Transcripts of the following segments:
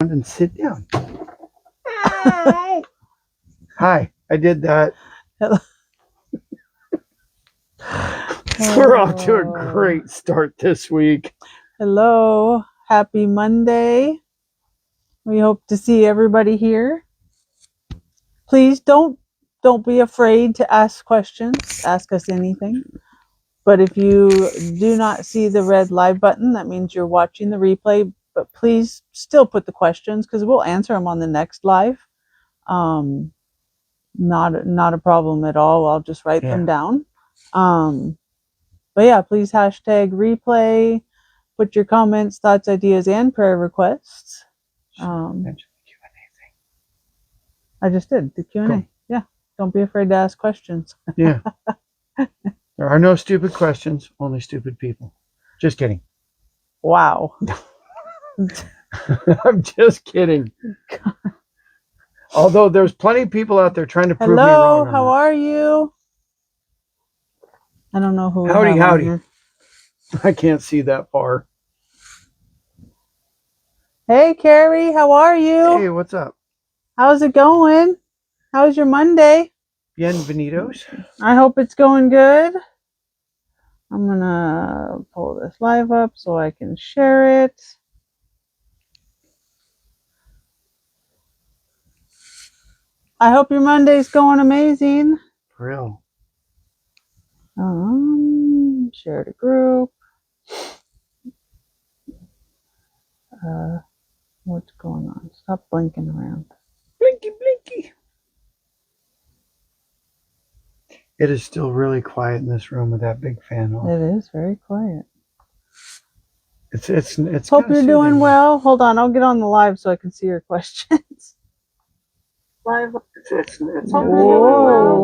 And sit down. Hi. Hi. I did that. We're off to a great start this week. Hello. Happy Monday. We hope to see everybody here. Please don't be afraid to ask questions. Ask us anything. But if you do not see the red live button, that means you're watching the replay. But please still put the questions because we'll answer them on the next live. Not a problem at all. I'll just write them down. But yeah, please hashtag replay. Put your comments, thoughts, ideas, and prayer requests. I just did the Q&A. Cool. Yeah, don't be afraid to ask questions. Yeah. There are no stupid questions, only stupid people. Just kidding. Wow. I'm just kidding. Although there's plenty of people out there trying to prove me wrong. Hello, how are you? I don't know who. Howdy. I can't see that far. Hey, Carrie, how are you? Hey, what's up? How's it going? How's your Monday? Bienvenidos. I hope it's going good. I'm gonna pull this live up so I can share it. I hope your Monday's going amazing. For real. Share the group. What's going on? Stop blinking around. Blinky, blinky. It is still really quiet in this room with that big fan on. It is very quiet. It's Hope you're doing well. Hold on, I'll get on the live so I can see your questions. Live. Whoa.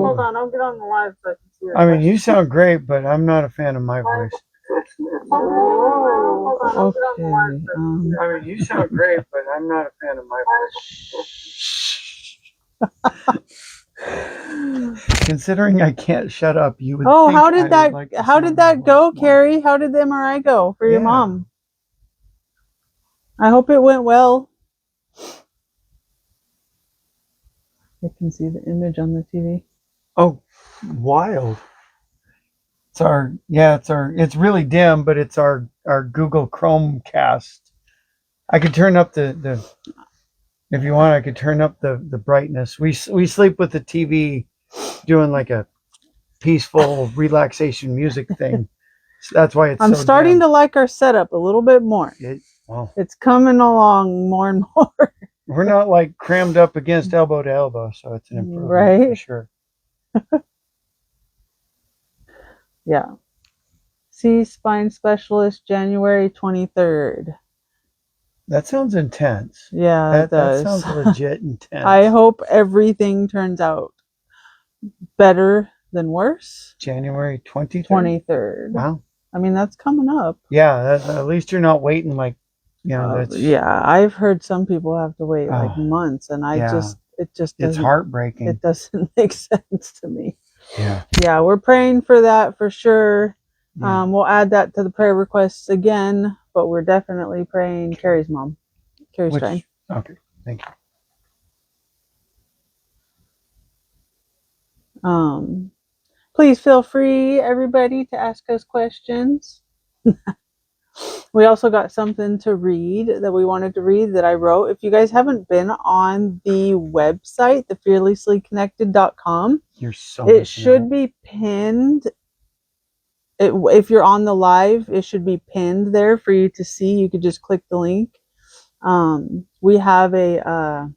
Hold on, I'll get on the live so I can see your questions. I mean, you sound great, but I'm not a fan of my voice. Okay. I mean, you sound great, but I'm not a fan of my voice. Considering I can't shut up, you would. Oh, how did that go, Carrie? How did the MRI go for your mom? I hope it went well. I can see the image on the TV. Oh, wild. It's really dim, but it's our Google Chromecast. I could turn up the if you want, I could turn up the brightness. We sleep with the TV doing like a peaceful relaxation music thing. So that's why I'm starting to like our setup a little bit more. It's coming along more and more. We're not like crammed up against elbow to elbow, so it's an improvement, right? For sure. Yeah. See spine specialist January 23rd. That sounds intense. Yeah, that sounds legit intense. I hope everything turns out better than worse. January 23rd? 23rd. Wow. I mean, that's coming up. Yeah, at least you're not waiting like, that's... Yeah, I've heard some people have to wait like months, and it's heartbreaking. It doesn't make sense to me. Yeah, we're praying for that for sure. We'll add that to the prayer requests again, but we're definitely praying Carrie's mom. Carrie's Stein. Okay, thank you. Please feel free, everybody, to ask us questions. We also got something to read that we wanted to read that I wrote. If you guys haven't been on the website, thefearlesslyconnected.com, it should be pinned. If you're on the live, it should be pinned there for you to see. You could just click the link. We have a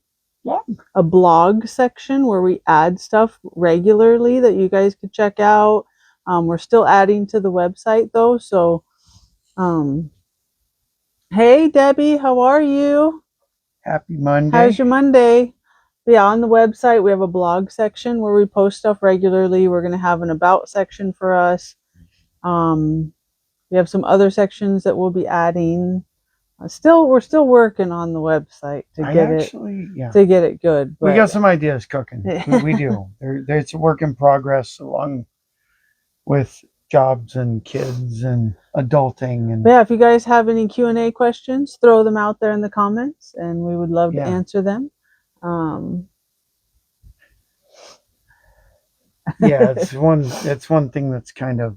blog section where we add stuff regularly that you guys could check out. We're still adding to the website though, so hey Debbie, how are you? Happy Monday. How's your Monday? Yeah, on the website we have a blog section where we post stuff regularly. We're going to have an about section for us. We have some other sections that we'll be adding. We're still working on the website to get it good. We got some ideas cooking. we do. It's a work in progress along with jobs and kids and adulting and But yeah, if you guys have any Q&A questions, throw them out there in the comments, and we would love to Yeah. answer them. Um, yeah, it's one thing that's kind of,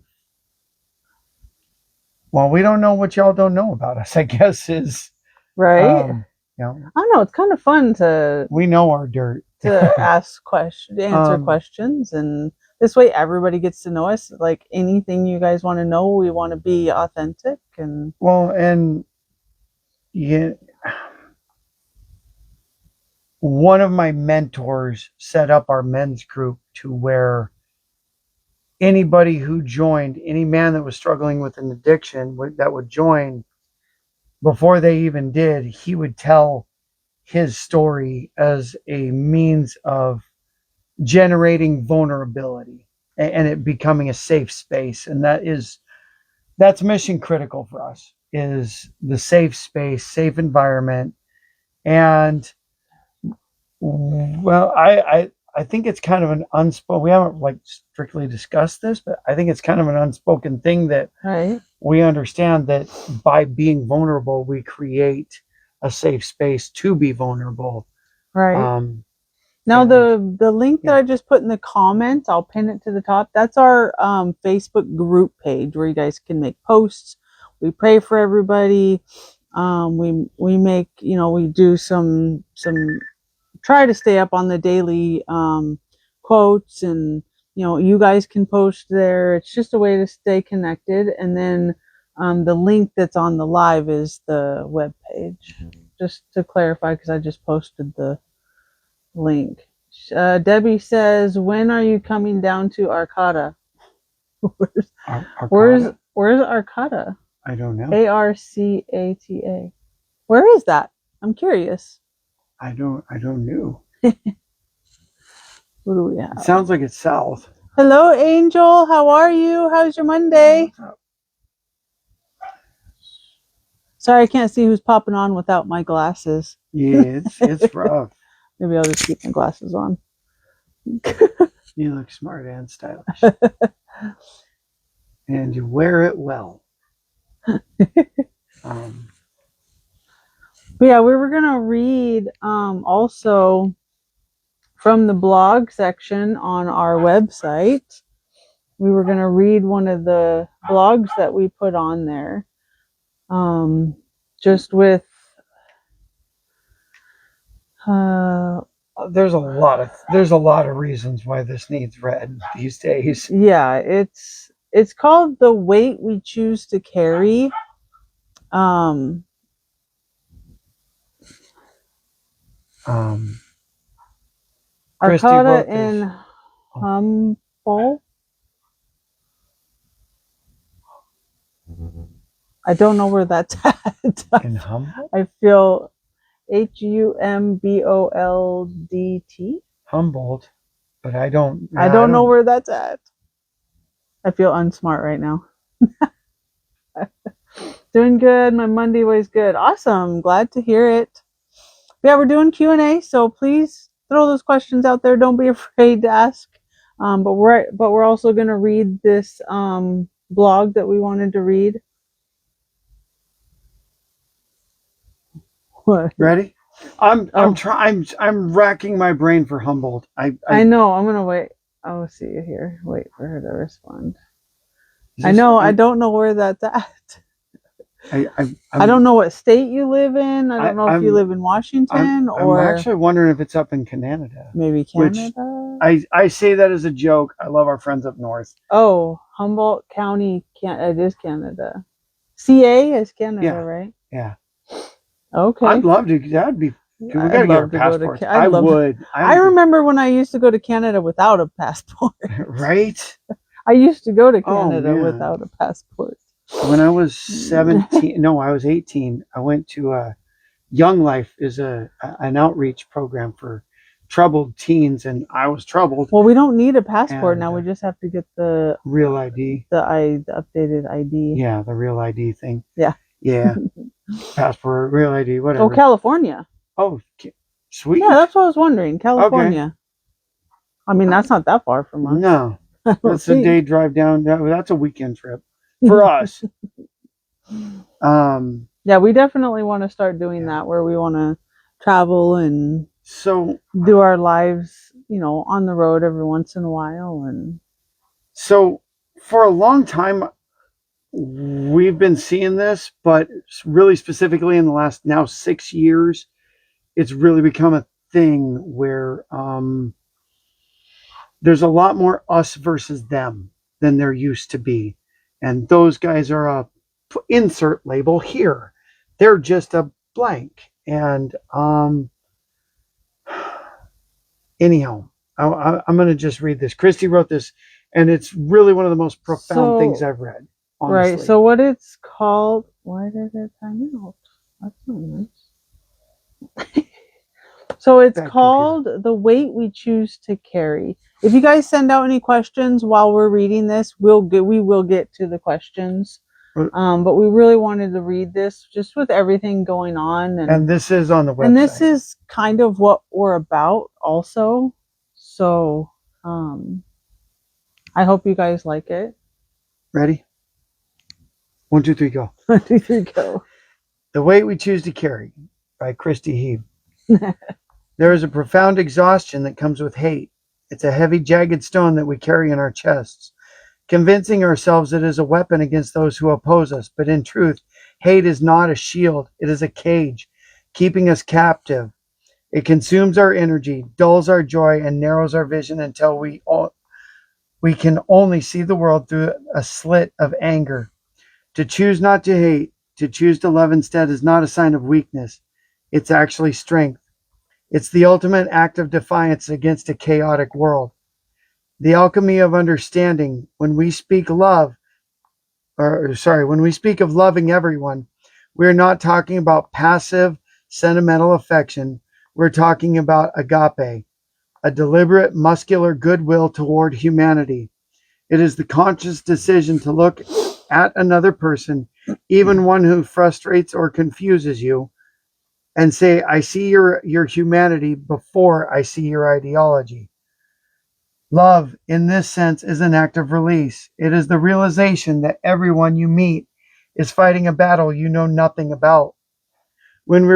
well, we don't know what y'all don't know about us, I guess, is right? you know, I don't know. It's kind of fun to we know our dirt. ask questions, answer questions, and this way everybody gets to know us. Like anything you guys want to know, we want to be authentic and Well, and yeah, one of my mentors set up our men's group to where anybody who joined, any man that was struggling with an addiction that would join, before they even did, he would tell his story as a means of generating vulnerability and it becoming a safe space. And that's mission critical for us, is the safe space, safe environment. And well, I think it's kind of an unspoken, we haven't like strictly discussed this, but I think it's kind of an unspoken thing that right. we understand that by being vulnerable, we create a safe space to be vulnerable. Right. Now the link that I just put in the comments, I'll pin it to the top. That's our Facebook group page where you guys can make posts. We pray for everybody. We make, we do some try to stay up on the daily quotes, and you guys can post there. It's just a way to stay connected. And then the link that's on the live is the web page. Just to clarify, because I just posted the link. Debbie says, when are you coming down to Arcata? Where's Arcata? I don't know. Arcata. Where is that? I'm curious. I don't know. What do we have? It sounds like it's south. Hello, Angel. How are you? How's your Monday? Sorry, I can't see who's popping on without my glasses. Yeah, it's rough. Maybe I'll just keep my glasses on. You look smart and stylish. And you wear it well. But yeah, we were going to read also from the blog section on our website. We were going to read one of the blogs that we put on there. Just with there's a lot of reasons why this needs read these days. Yeah, it's called The Weight We Choose to Carry. Arcata in Humboldt. I don't know where that's at. In Humboldt? I feel Humboldt. Humboldt, but I don't know where that's at. I feel unsmart right now. Doing good. My Monday was good. Awesome. Glad to hear it. Yeah, we're doing Q&A, so please throw those questions out there. Don't be afraid to ask. But we're also going to read this blog that we wanted to read. What? Ready? I'm racking my brain for Humboldt. I know. I'm gonna wait. I'll see you here. Wait for her to respond. I don't know where that's at. I don't know what state you live in. I don't know if you live in Washington or. I'm actually wondering if it's up in Canada. Maybe Canada. I say that as a joke. I love our friends up north. Oh, Humboldt County. It is Canada. CA is Canada, right? Yeah. Okay. I'd love to. That'd be. We gotta get our passports. I would. I remember when I used to go to Canada without a passport. Right. I used to go to Canada without a passport. When I was 17, no, I was 18. I went to Young Life is an outreach program for troubled teens, and I was troubled. Well, we don't need a passport now. We just have to get the real ID, the updated ID. Yeah, the real ID thing. Yeah. Yeah. Passport, real ID, whatever. Oh, California. Oh, sweet. Yeah, that's what I was wondering. California. Okay. I mean, that's not that far from us. No. That's a day drive down. That's a weekend trip for us. Yeah, we definitely want to start doing Yeah. that, where we want to travel and So do our lives, on the road every once in a while. And so for a long time, we've been seeing this, but really specifically in the last now 6 years, it's really become a thing where there's a lot more us versus them than there used to be. And those guys are a insert label here. They're just a blank. And anyhow, I'm going to just read this. Christy wrote this, and it's really one of the most profound things I've read. Honestly. Right. So what it's called? Why did it time out? That's not nice. So it's called The Weight We Choose to Carry. If you guys send out any questions while we're reading this, we will get to the questions. But we really wanted to read this just with everything going on. And this is on the website. And this is kind of what we're about also. So I hope you guys like it. Ready? 1, 2, 3, go. 1, 2, 3, go. The Weight We Choose to Carry by Christy Hebe. There is a profound exhaustion that comes with hate. It's a heavy, jagged stone that we carry in our chests, convincing ourselves it is a weapon against those who oppose us. But in truth, hate is not a shield. It is a cage, keeping us captive. It consumes our energy, dulls our joy, and narrows our vision until we can only see the world through a slit of anger. To choose not to hate, to choose to love instead, is not a sign of weakness. It's actually strength. It's the ultimate act of defiance against a chaotic world. The alchemy of understanding. When we speak of loving everyone, we're not talking about passive, sentimental affection. We're talking about agape, a deliberate, muscular goodwill toward humanity. It is the conscious decision to look at another person, even one who frustrates or confuses you, and say, I see your humanity before I see your ideology. Love, in this sense, is an act of release. It is the realization that everyone you meet is fighting a battle you know nothing about. When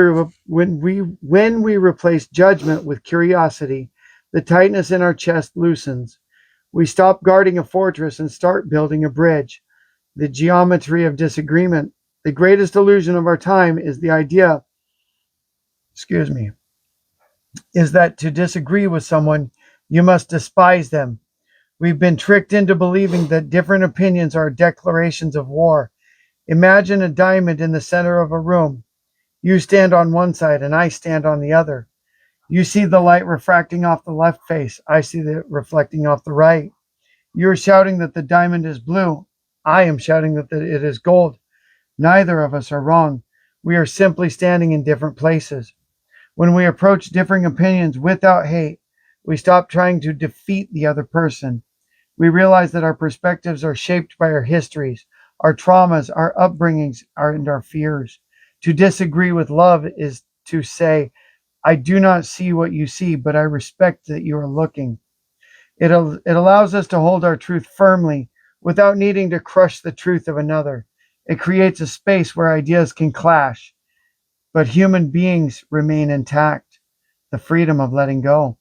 we replace judgment with curiosity, the tightness in our chest loosens. We stop guarding a fortress and start building a bridge. The geometry of disagreement. The greatest illusion of our time is the idea, is that to disagree with someone, you must despise them. We've been tricked into believing that different opinions are declarations of war. Imagine a diamond in the center of a room. You stand on one side and I stand on the other. You see the light refracting off the left face. I see it reflecting off the right. You're shouting that the diamond is blue. I am shouting that it is gold. Neither of us are wrong. We are simply standing in different places. When we approach differing opinions without hate, we stop trying to defeat the other person. We realize that our perspectives are shaped by our histories, our traumas, our upbringings, and our fears. To disagree with love is to say, I do not see what you see, but I respect that you are looking. It allows us to hold our truth firmly without needing to crush the truth of another. It creates a space where ideas can clash, but human beings remain intact. The freedom of letting go.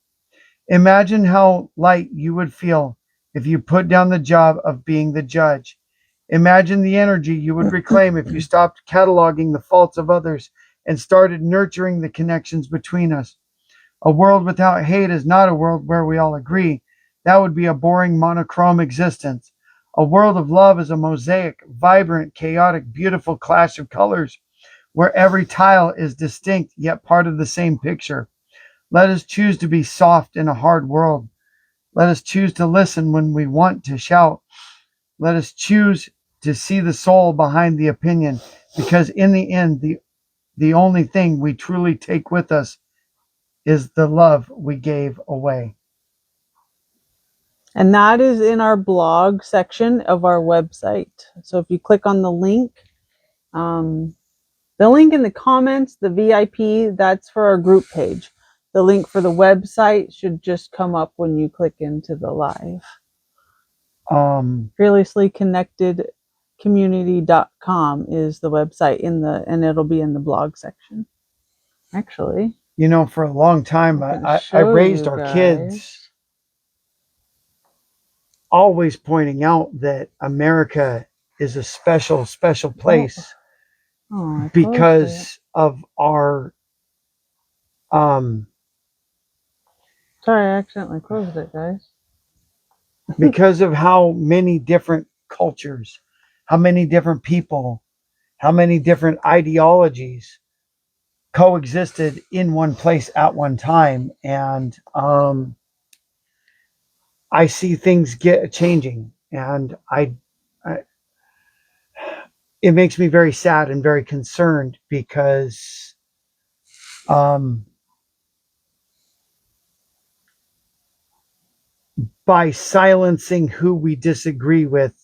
Imagine how light you would feel if you put down the job of being the judge. Imagine the energy you would reclaim if you stopped cataloging the faults of others and started nurturing the connections between us. A world without hate is not a world where we all agree. That would be a boring, monochrome existence. A world of love is a mosaic, vibrant, chaotic, beautiful clash of colors, where every tile is distinct yet part of the same picture. Let us choose to be soft in a hard world. Let us choose to listen when we want to shout. Let us choose to see the soul behind the opinion, because in the end, the only thing we truly take with us is the love we gave away. And that is in our blog section of our website. So if you click on the link in the comments, the VIP, that's for our group page. The link for the website should just come up when you click into the live. fearlesslyconnectedcommunity.com is the website and it'll be in the blog section. Actually, for a long time, I can I show raised you our guys. kids always pointing out that America is a special, special place Oh, I closed it. because of our, Sorry, I accidentally closed it, guys. because of how many different cultures, how many different people, how many different ideologies coexisted in one place at one time. And I see things get changing, and I it makes me very sad and very concerned because um, by silencing who we disagree with,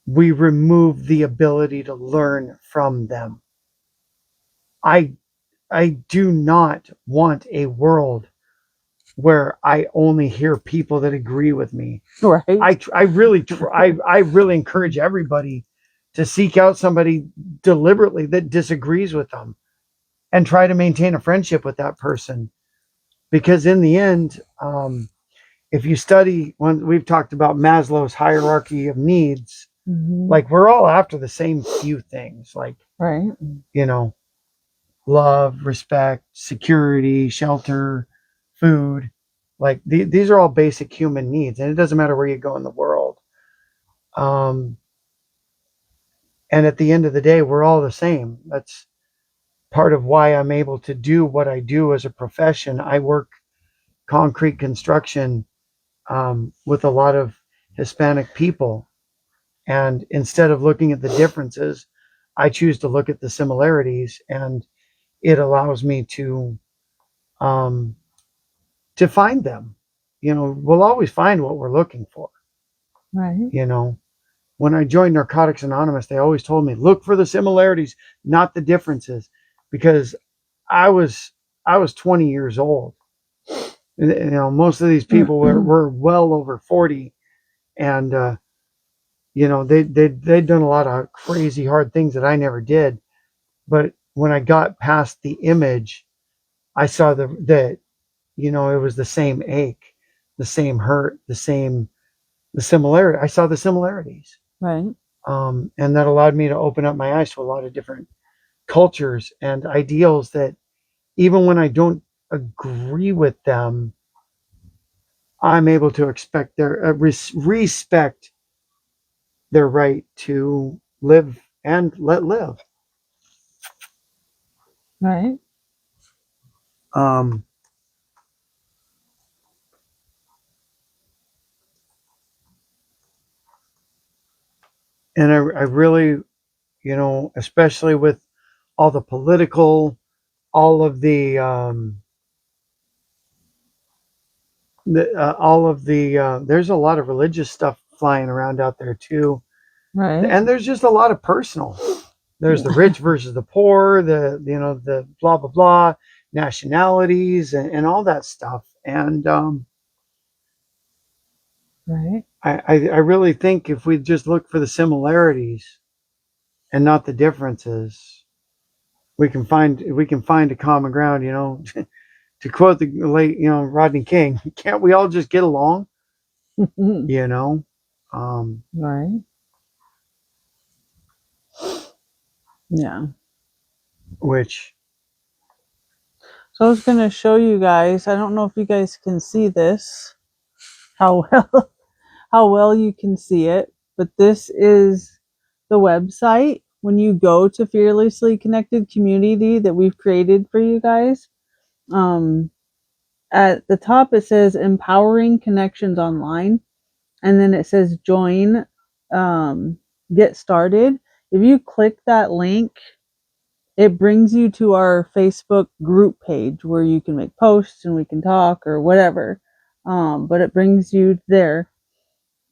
we remove the ability to learn from them. I I do not want a world where I only hear people that agree with me. Right. I really I really encourage everybody to seek out somebody deliberately that disagrees with them and try to maintain a friendship with that person, because in the end, if you study, when we've talked about Maslow's hierarchy of needs, like we're all after the same few things, like Right. you know love, respect, security, shelter, food. Like these are all basic human needs, and it doesn't matter where you go in the world. Um, and at the end of the day, we're all the same. That's part of why I'm able to do what I do as a profession. I work concrete construction with a lot of Hispanic people, and instead of looking at the differences, I choose to look at the similarities, and it allows me um, to find them. We'll always find what we're looking for. Right. When I joined Narcotics Anonymous, they always told me, look for the similarities, not the differences, because I was I was 20 years old. Most of these people were well over 40, and they'd done a lot of crazy hard things that I never did. But when I got past the image, I saw that it was the same ache, the same hurt, the similarity. I saw the similarities. Right. And that allowed me to open up my eyes to a lot of different cultures and ideals that even when I don't agree with them, I'm able to respect their right to live and let live. Right. Um, and I really, especially with all the political, all of there's a lot of religious stuff flying around out there too. Right. And there's just a lot of personal. There's the rich versus the poor, the blah blah blah, nationalities and all that stuff. And Right. I really think if we just look for the similarities and not the differences, we can find a common ground. To quote the late Rodney King, can't we all just get along? You know, Right. Yeah. which So I was going to show you guys. I don't know if you guys can see this, how well you can see it, but this is the website. When you go to Fearlessly Connected Community that we've created for you guys, at the top it says Empowering Connections Online, and then it says Join, Get Started. If you click that link, it brings you to our Facebook group page where you can make posts and we can talk or whatever. But it brings you there.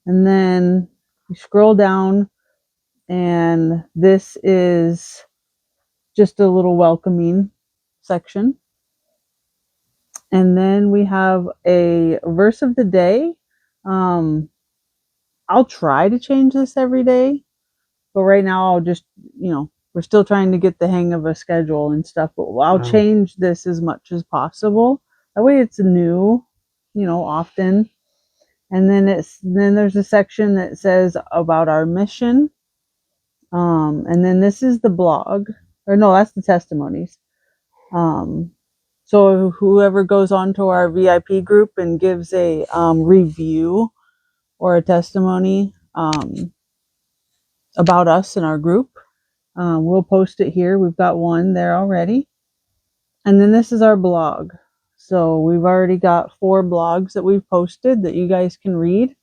And then you scroll down, and this is just a little welcoming section. And then we have a verse of the day. I'll try to change this every day, but right now I'll just, we're still trying to get the hang of a schedule and stuff, but I'll change this as much as possible. That way it's new, often. And then there's a section that says about our mission. And then this is the blog, or no, that's the testimonies. So whoever goes on to our VIP group and gives a review or a testimony about us in our group, we'll post it here. We've got one there already. And then this is our blog. So we've already got 4 blogs that we've posted that you guys can read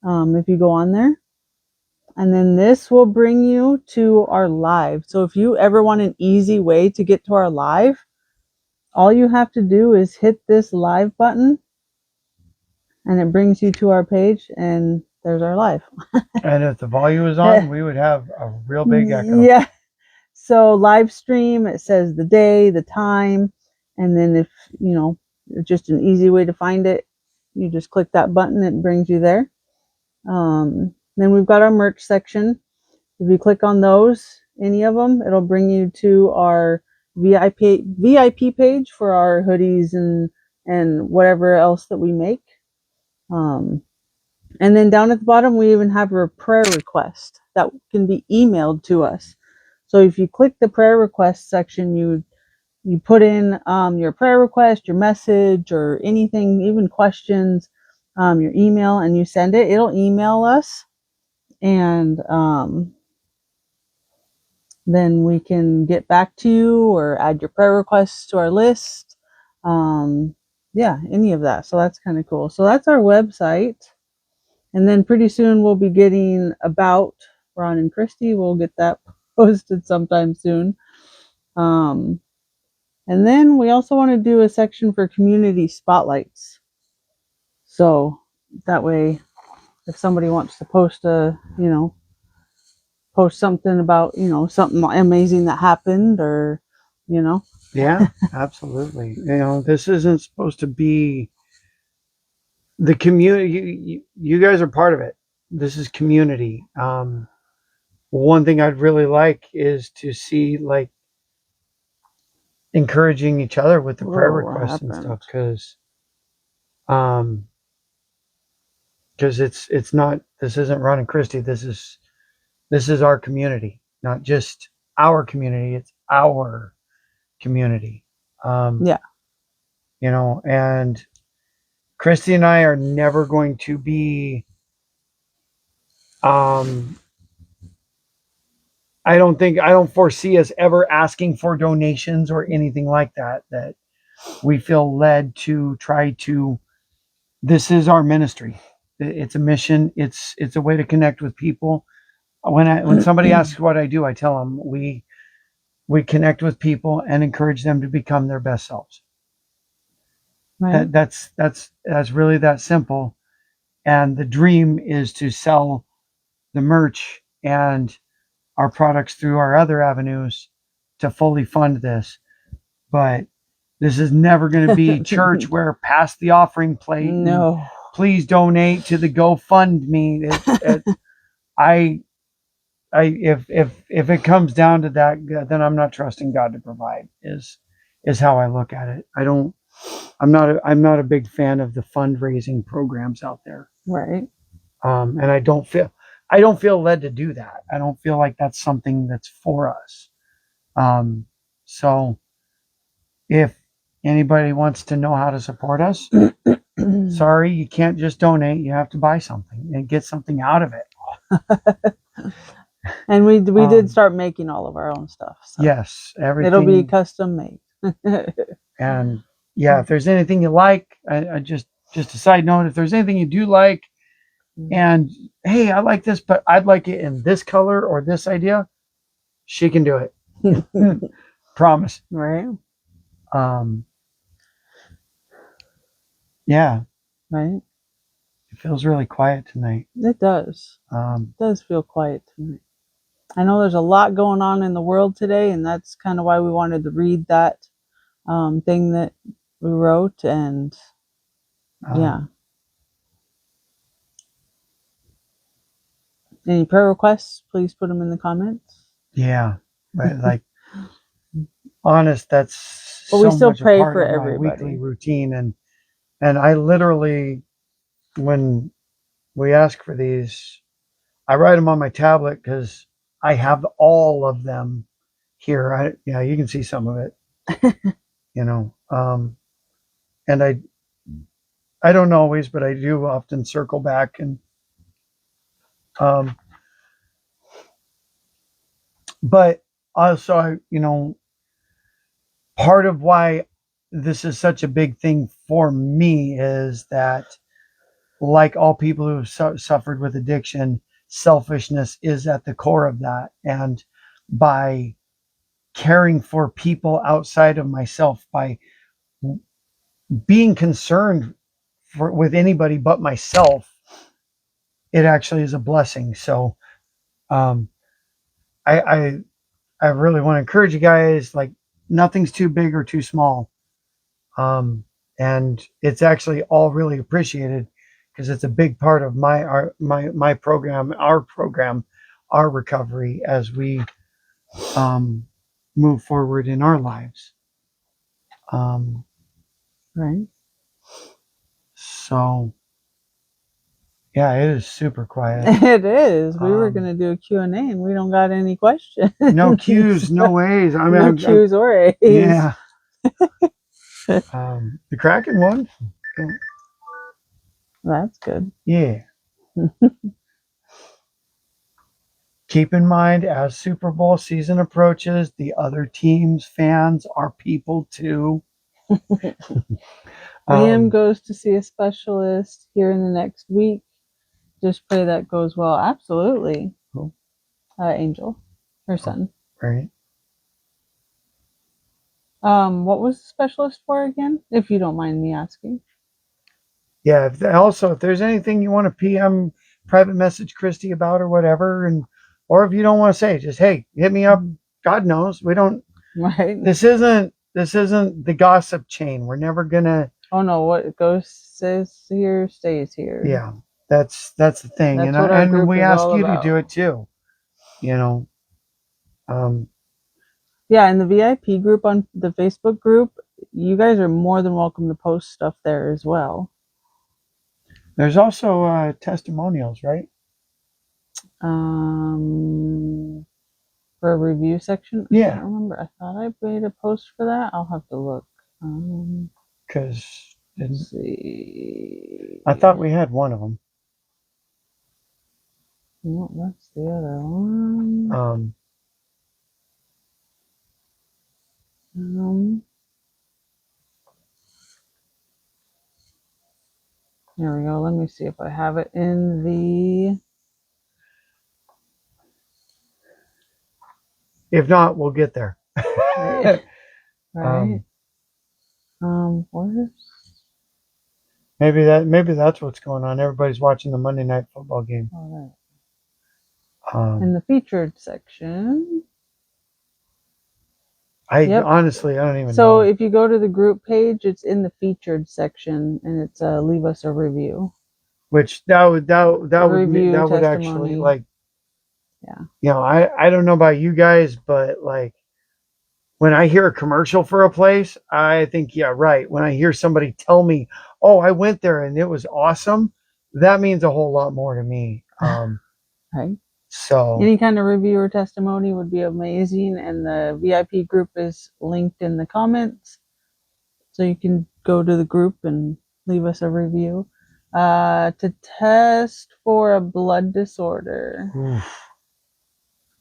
if you go on there. And then this will bring you to our live. So if you ever want an easy way to get to our live, all you have to do is hit this live button and it brings you to our page, and there's our live. And if the volume was on, we would have a real big echo. Yeah. So live stream, it says the day, the time, and then if, just an easy way to find it, you just click that button, it brings you there. Then we've got our merch section. If you click on those, any of them, it'll bring you to our VIP page for our hoodies and whatever else that we make. And then down at the bottom, we even have a prayer request that can be emailed to us. So if you click the prayer request section, you put in your prayer request, your message, or anything, even questions, your email, and you send it. It'll email us, and then we can get back to you or add your prayer requests to our list. Yeah, any of that. So that's kind of cool. So that's our website. And then pretty soon we'll be getting about Ron and Christy. We'll get that posted sometime soon. And then we also want to do a section for community spotlights. So that way, if somebody wants to post post something about, something amazing that happened, or, Yeah, absolutely. This isn't supposed to be the community. You guys are part of it. This is community. One thing I'd really like is to see, like, encouraging each other with the prayer requests and stuff, because it's not, this isn't Ron and Christy. This is our community, not just our community. It's our community. Yeah. And Christy and I are never going to be, I don't foresee us ever asking for donations or anything like that we feel led to try to. This is our ministry. It's a mission. It's a way to connect with people. When somebody asks what I do, I tell them we connect with people and encourage them to become their best selves. Right. That's really that simple. And the dream is to sell the merch and our products through our other avenues to fully fund this. But this is never going to be church where pass the offering plate. No. Please donate to the GoFundMe. If it comes down to that, then I'm not trusting God to provide. Is how I look at it. I'm not a big fan of the fundraising programs out there. Right. And I don't feel led to do that. I don't feel like that's something that's for us. So if anybody wants to know how to support us, sorry, you can't just donate. You have to buy something and get something out of it. And we did start making all of our own stuff. So yes, everything. It'll be custom made. And yeah, if there's anything you like, I just a side note, if there's anything you do like, and hey, I like this, but I'd like it in this color or this idea, she can do it. Promise. Right. Yeah. Right. It feels really quiet tonight. It does. It does feel quiet tonight. I know there's a lot going on in the world today, and that's kind of why we wanted to read that thing that we wrote, and yeah. Any prayer requests, please put them in the comments. Yeah, but like, honest, that's But we so still much a pray part for of my everybody. weekly routine, and I literally, when we ask for these, I write them on my tablet because I have all of them here. Yeah, you can see some of it, and I don't always, but I do often circle back and, um, but also part of why this is such a big thing for me is that, like all people who have suffered with addiction, selfishness is at the core of that. And by caring for people outside of myself, by being concerned with anybody but myself, it actually is a blessing. So, um, I, I, I really want to encourage you guys, like, nothing's too big or too small. And it's actually all really appreciated because it's a big part of my program, our recovery as we move forward in our lives. Right. So yeah, it is super quiet. It is. We were going to do a Q&A and we don't got any questions. No Q's, no A's. I mean, no Q's or A's. Yeah. The Kraken one. That's good. Yeah. Keep in mind, as Super Bowl season approaches, the other teams' fans are people too. Liam goes to see a specialist here in the next week. Just pray that goes well. Absolutely. Cool. Angel, her son. Right. What was the specialist for again? If you don't mind me asking. Yeah. If there's anything you want to PM, private message Christy about or whatever, or if you don't want to say, just, hey, hit me up. God knows we don't. Right. This isn't the gossip chain. We're never gonna. Oh no! What says here stays here. Yeah, that's the thing, That's and we ask you to do it too. Yeah, in the VIP group on the Facebook group, you guys are more than welcome to post stuff there as well. There's also testimonials, right? For a review section. Yeah. I don't remember. I thought I made a post for that. I'll have to look. Because let's see. I thought we had one of them. No, that's the other one. There we go. Let me see if I have it in the. If not, we'll get there. Right. Where's. Maybe that's what's going on. Everybody's watching the Monday Night Football game. All right. In the featured section. Honestly, I don't even know. So if you go to the group page, it's in the featured section, and it's leave us a review. Which that would actually, like, yeah. I don't know about you guys, but like when I hear a commercial for a place, I think, yeah, right. When I hear somebody tell me, oh, I went there and it was awesome, that means a whole lot more to me. Right. So any kind of review or testimony would be amazing, and the VIP group is linked in the comments, so you can go to the group and leave us a review. To test for a blood disorder. Oof.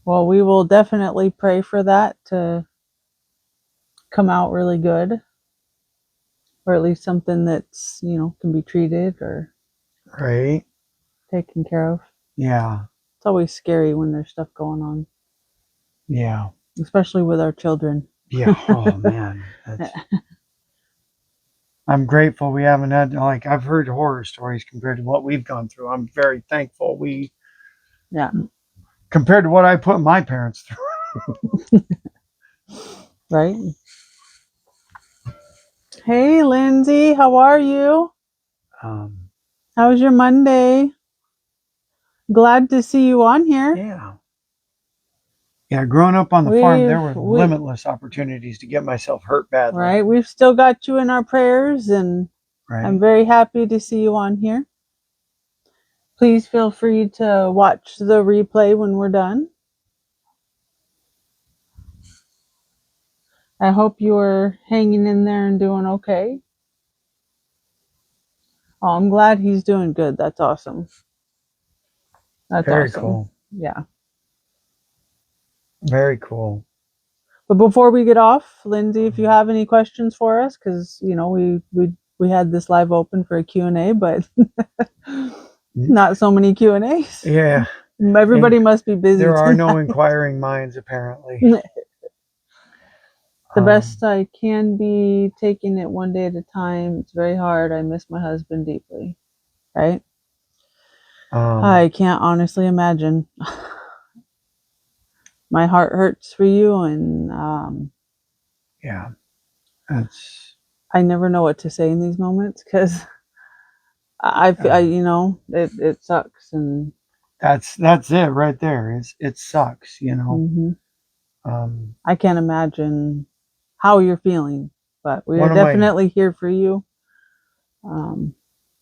Well, we will definitely pray for that to come out really good, or at least something that's can be treated or right taken care of. Yeah. It's always scary when there's stuff going on. Yeah. Especially with our children. Yeah. Oh, man. I'm grateful we haven't had, like, I've heard horror stories compared to what we've gone through. I'm very thankful compared to what I put my parents through. Right? Hey, Lindsay, how are you? How was your Monday? Glad to see you on here. Yeah. Yeah, growing up on the farm, there were We- limitless opportunities to get myself hurt badly. Right. We've still got you in our prayers, and Right. I'm very happy to see you on here. Please feel free to watch the replay when we're done. I hope you're hanging in there and doing okay. Oh, I'm glad he's doing good. That's awesome. That's Very awesome. cool. Yeah. Very cool. But before we get off, Lindsay, if you have any questions for us, because you know we had this live open for a Q&A, but not so many Q&As. Yeah. Everybody must be busy. There are tonight. no inquiring minds, apparently. The best I can be, taking it one day at a time. It's very hard. I miss my husband deeply. Right? I can't honestly imagine. My heart hurts for you, and yeah, that's. I never know what to say in these moments because I you know, it sucks, and That's it right there. It sucks, you know. I can't imagine how you're feeling, but we One are of my- definitely here for you.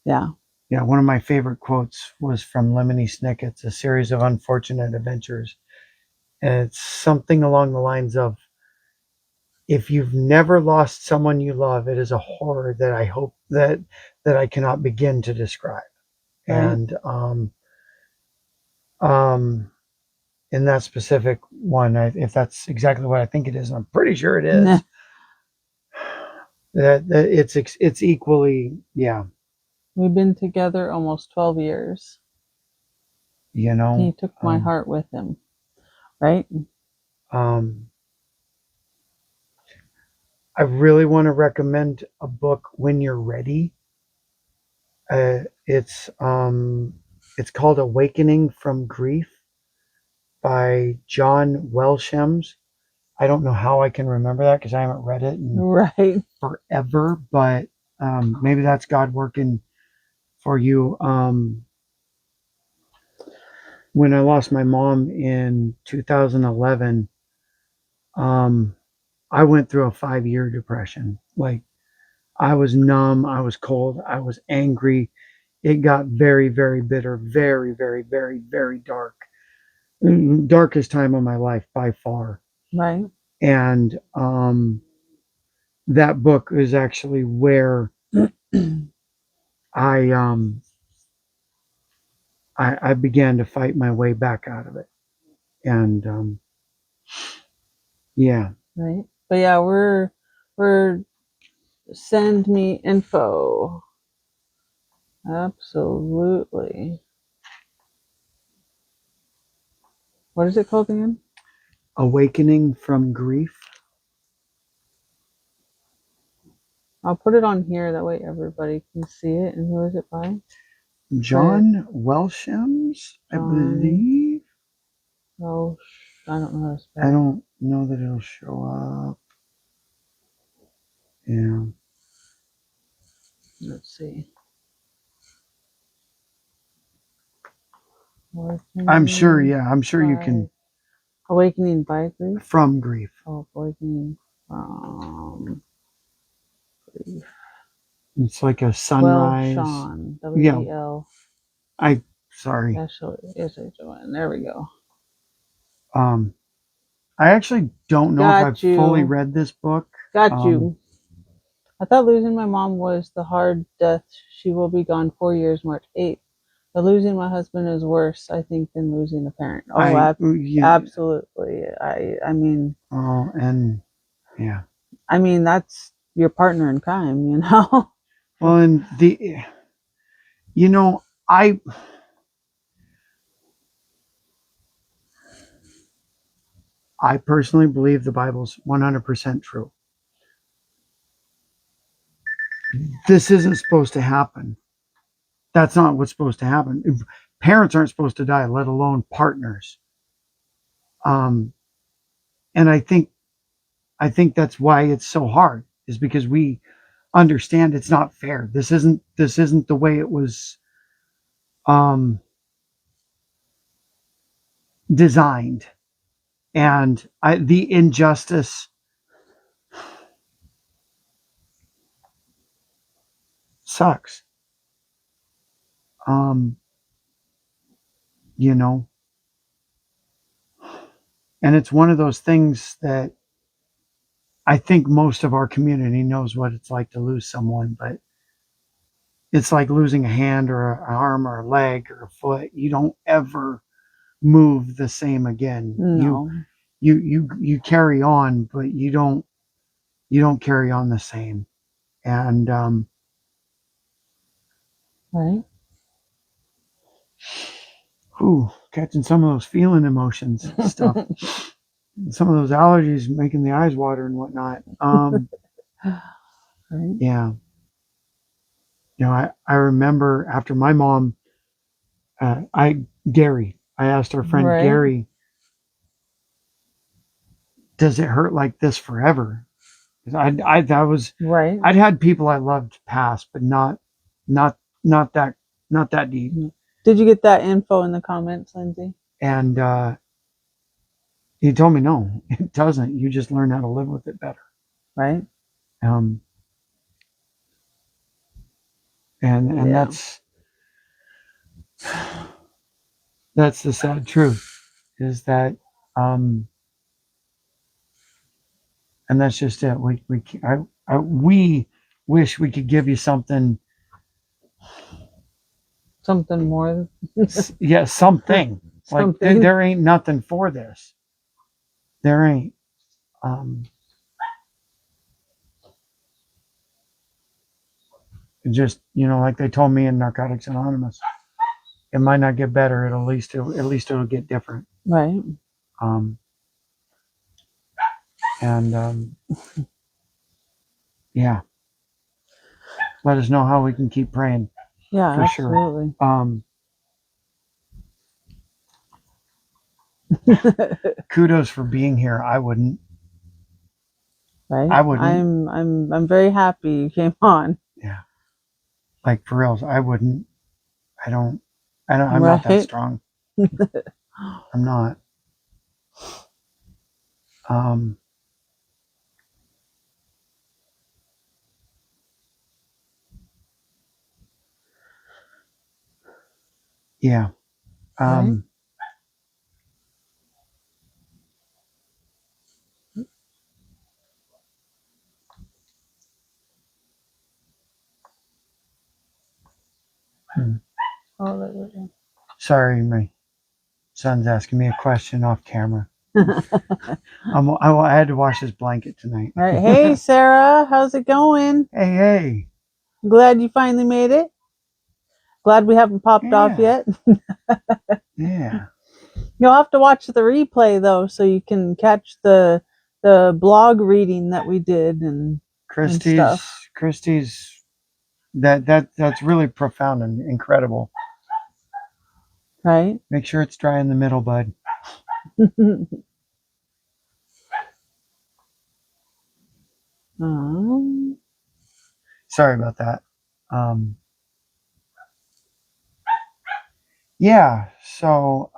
Yeah. Yeah, one of my favorite quotes was from Lemony Snicket's A Series of Unfortunate Adventures. And it's something along the lines of, if you've never lost someone you love, it is a horror that I hope that I cannot begin to describe. Right. And in that specific one, if that's exactly what I think it is, and I'm pretty sure it is, Nah. that it's equally, yeah, We've been together almost 12 years. you know. He took my heart with him, right? I really want to recommend a book when you're ready. It's called Awakening from Grief by John Welshams. I don't know how I can remember that because I haven't read it in Right. forever, but maybe that's God working for you. When I lost my mom in 2011, I went through a 5-year depression. Like, I was numb, I was cold, I was angry. It got very, very bitter, very, very, very, very dark. Darkest time of my life by far. Right. And that book is actually where I began to fight my way back out of it. And yeah. Right. But yeah, we're send me info. Absolutely. What is it called again? Awakening from Grief. I'll put it on here, that way everybody can see it. And who is it by? John Welshams, I believe. Oh, I don't know how to spell. I don't know that it'll show up. Yeah. Let's see. I'm sure, yeah. I'm sure you can. Awakening by Grief? From Grief. Oh, Awakening from Grief. It's like a sunrise. Sean. W-E-L. Sorry. S-H-O-N. There we go. I actually don't know if I've fully read this book. Got you. I thought losing my mom was the hard death. She will be gone 4 years, March 8th. But losing my husband is worse, I think, than losing a parent. Oh, absolutely. I mean. Oh, and yeah. I mean, that's your partner in crime, you know? Well, and you know, I personally believe the Bible's 100% true. This isn't supposed to happen. That's not what's supposed to happen. Parents aren't supposed to die, let alone partners. And I think that's why it's so hard, is because we understand it's not fair. This isn't the way it was designed, and the injustice sucks. Um, you know, and it's one of those things that I think most of our community knows what it's like to lose someone, but it's like losing a hand or an arm or a leg or a foot. You don't ever move the same again. No. You carry on, but you don't carry on the same. And Right. catching some of those feeling emotions stuff. Some of those allergies making the eyes water and whatnot. Right. Yeah. I remember after my mom, Gary, I asked our friend Right. Gary, does it hurt like this forever? 'Cause Right. I'd had people I loved pass, but not that deep. Did you get that info in the comments, Lindsay? And he told me, no, it doesn't. You just learn how to live with it better. Right. And Yeah. that's the sad truth, is that and that's just it. We wish we could give you something. Something more. Yeah, something. Like Something. there ain't nothing for this. There ain't. Just like they told me in Narcotics Anonymous, it might not get better. At least it'll get different. Right. Yeah. Let us know how we can keep praying. Yeah, For absolutely. Sure. Kudos for being here. I wouldn't. Right. I wouldn't. I'm very happy you came on. Yeah. Like for reals, I wouldn't. I'm not that Right. strong. I'm not. Yeah. Right. Oh, Sorry, my son's asking me a question off camera. I had to wash his blanket tonight. right. Hey, Sarah, how's it going? Hey. Glad you finally made it. Glad we haven't popped off Yeah. yet. Yeah. You'll have to watch the replay though, so you can catch the blog reading that we did and stuff. Christie's that's really profound and incredible. Right. Make sure it's dry in the middle, bud. Sorry about that. Yeah, so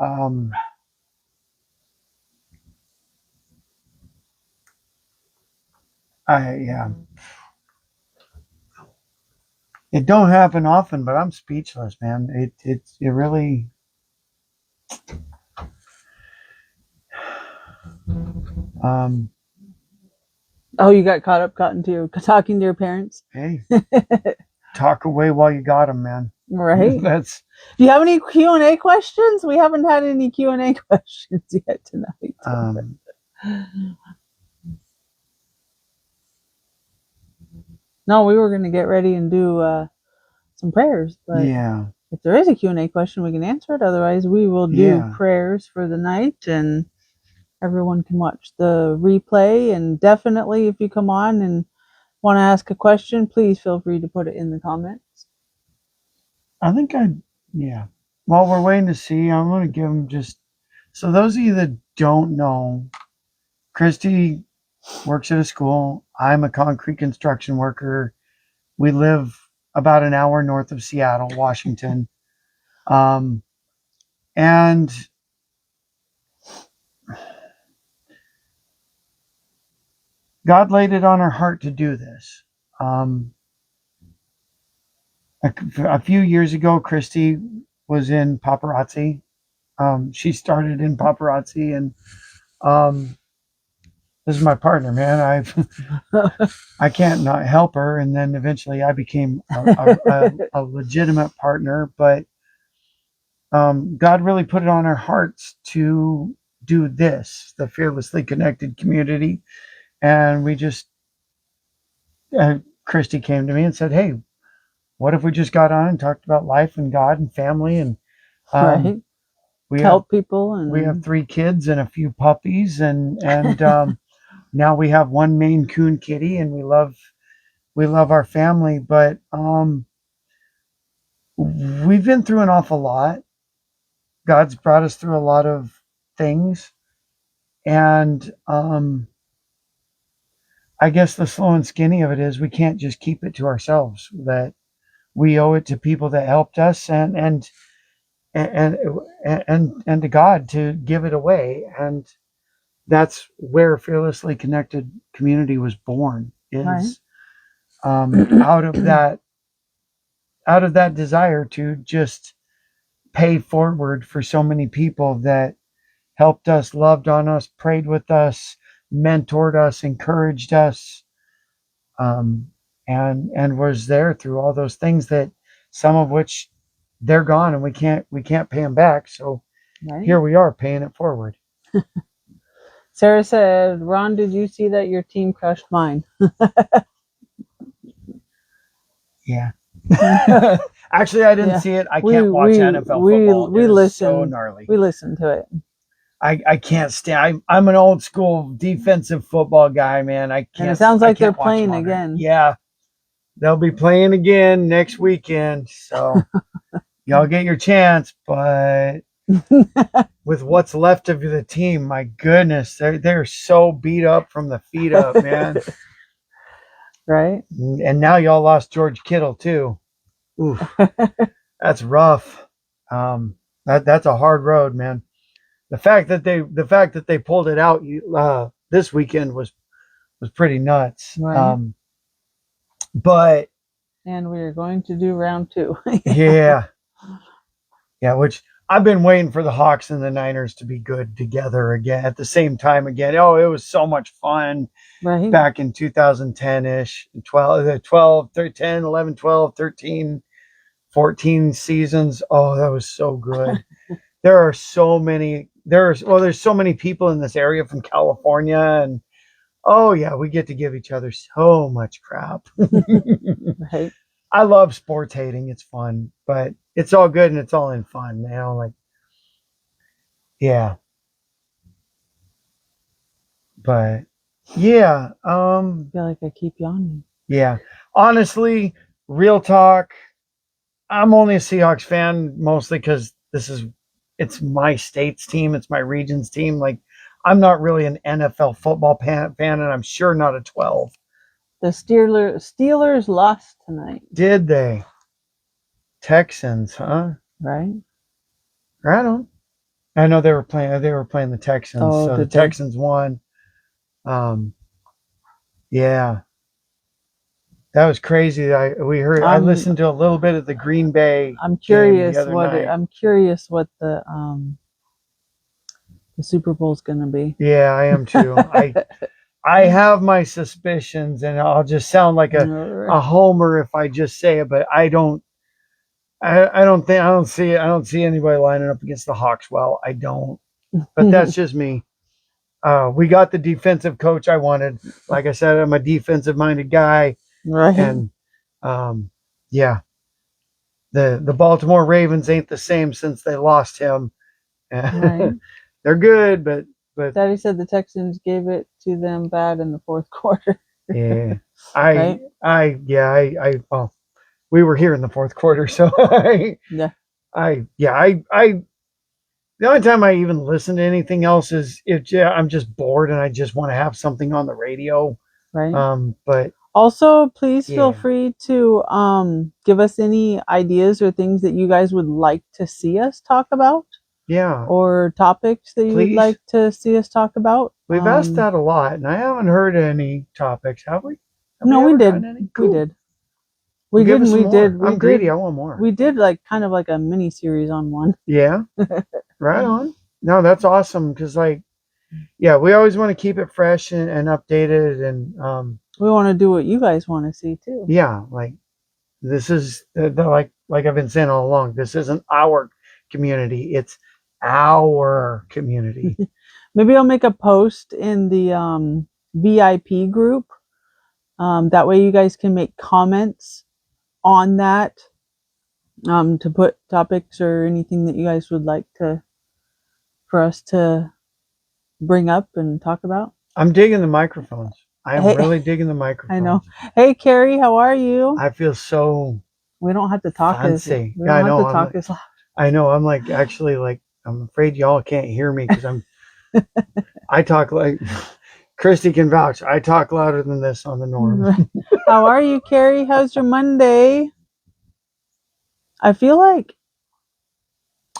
it don't happen often, but I'm speechless, man. It really. Oh, you got caught up talking to your parents? Hey, talk away while you got them, man. Right. That's. Do you have any Q&A questions? We haven't had any Q&A questions yet tonight. No, we were going to get ready and do some prayers, but yeah. If there is a Q&A question, we can answer it. Otherwise, we will do prayers for the night, and everyone can watch the replay. And definitely, if you come on and want to ask a question, please feel free to put it in the comments. I think while we're waiting to see, I'm going to give them just, so those of you that don't know, Christy works at a school. I'm a concrete construction worker. We live about an hour north of Seattle, Washington. And God laid it on our heart to do this. Um, a few years ago, Christy was in paparazzi. She started in paparazzi, and um, this is my partner, man. I can't not help her. And then eventually, I became a legitimate partner. But God really put it on our hearts to do this, the Fearlessly Connected community, and we just Christy came to me and said, "Hey, what if we just got on and talked about life and God and family and Right. we Help people, and we have 3 kids and a few puppies and now we have one Maine Coon kitty and we love our family, but we've been through an awful lot. God's brought us through a lot of things, and I guess the slow and skinny of it is we can't just keep it to ourselves. That we owe it to people that helped us and and to God to give it away. And that's where Fearlessly Connected community was born. right. Is out of that desire to just pay forward for so many people that helped us, loved on us, prayed with us, mentored us, encouraged us, and was there through all those things that some of which they're gone and we can't pay them back. So Right. here we are paying it forward. Sarah said, "Ron, did you see that your team crushed mine?" Yeah. Actually, I didn't Yeah. see it. I can't watch NFL football. We It is listened. so gnarly. We listened to it. I can't stand. I'm an old school defensive football guy, man. I can't. And it sounds I like they're can't watch playing modern. again. Yeah, they'll be playing again next weekend. So y'all get your chance, but with what's left of the team, my goodness, they're so beat up from the feet up, man. Right? And now y'all lost George Kittle too. Oof, that's rough. That's a hard road, man. The fact that they pulled it out this weekend was pretty nuts. Right. But And we are going to do round 2. yeah, which I've been waiting for the Hawks and the Niners to be good together again at the same time again. Oh, it was so much fun Right. back in 2010-ish, 12, 10, 11, 12, 13, 14 seasons. Oh, that was so good. There's so many people in this area from California, and oh yeah, we get to give each other so much crap. Right. I love sports hating. It's fun, but it's all good and it's all in fun, like, yeah. But yeah, I feel like I keep yawning. yeah. Honestly, real talk, I'm only a Seahawks fan mostly because it's my state's team, it's my region's team. Like, I'm not really an NFL football fan, and I'm sure not a 12. The Steelers lost tonight. Did they? Texans, huh? Right? Right on. I know they were playing the Texans, Oh, so the did they? Texans won. Yeah. That was crazy. I listened to a little bit of the Green Bay. I'm curious game the other night. I'm curious what the Super Bowl's going to be. Yeah, I am too. I have my suspicions, and I'll just sound like a homer if I just say it, but I don't see anybody lining up against the Hawks well. I don't. But that's just me. We got the defensive coach I wanted. Like I said, I'm a defensive minded guy. Right. And yeah. The Baltimore Ravens ain't the same since they lost him. Right. They're good, but Daddy said the Texans gave it to them bad in the fourth quarter. yeah. Right? Well, we were here in the fourth quarter, so Yeah. the only time I even listen to anything else is if I'm just bored and I just want to have something on the radio. Right. But also, please feel Yeah. free to give us any ideas or things that you guys would like to see us talk about, yeah, or topics that you would Please. like to see us talk about. We've asked that a lot, and I haven't heard any topics, have we? Have No, we ever did. gotten any? We Cool. did. Well, We give did. us some We more. did. We I'm greedy. did. I want more. We did like kind of like a mini series on one. Yeah. Right on. No, that's awesome. Cause like, yeah, we always want to keep it fresh and updated. And, We want to do what you guys want to see too. yeah, like this is like I've been saying all along, this isn't our community. It's our community. Maybe I'll make a post in the VIP group. That way you guys can make comments on that. To put topics or anything that you guys would like for us to bring up and talk about. I'm digging the microphones. I am Hey, really digging the microphones. I know. Hey, Carrie, how are you? I feel so We don't have to talk fancy. we Yeah, I don't know. have to I'm talk like- as loud. I know. I'm like, actually, like, I'm afraid y'all can't hear me because I talk like, Christy can vouch. I talk louder than this on the norm. How are you, Carrie? How's your Monday? I feel like,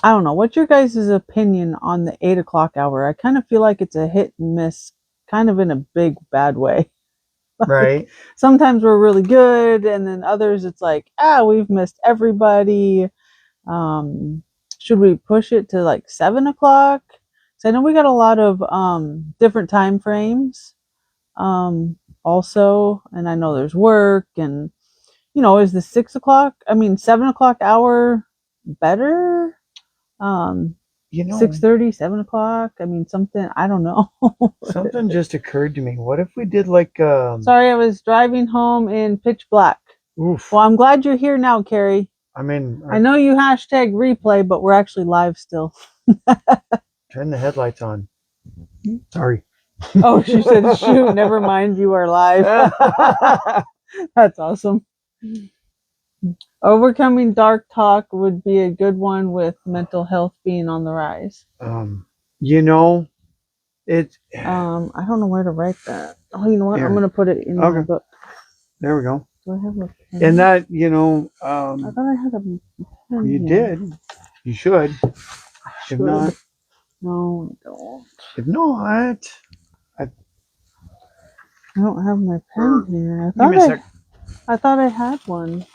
I don't know, what's your guys' opinion on the 8 o'clock hour? I kind of feel like it's a hit and miss, kind of in a big bad way. Right? Sometimes we're really good, and then others it's like, we've missed everybody. Should we push it to like 7 o'clock? So I know we got a lot of different time frames also, and I know there's work, and is the 7 o'clock hour better? 6:30, 7 o'clock. I mean, something, I don't know. Something just occurred to me. What if we did like, Sorry, I was driving home in pitch black. oof. Well, I'm glad you're here now, Carrie. I mean, I know you hashtag replay, but we're actually live still. turn the headlights on. Sorry. Oh, she said, shoot, never mind, you are live. That's awesome. Overcoming dark talk would be a good one with mental health being on the rise. It. I don't know where to write that. Oh, you know what? Here. I'm going to put it in my Okay. book. There we go. Do I have a pen? And that, I thought I had a pen you here. did. You should. If Should. not, No, I don't. if not, I don't have my pen here. give me a sec. I thought I had one.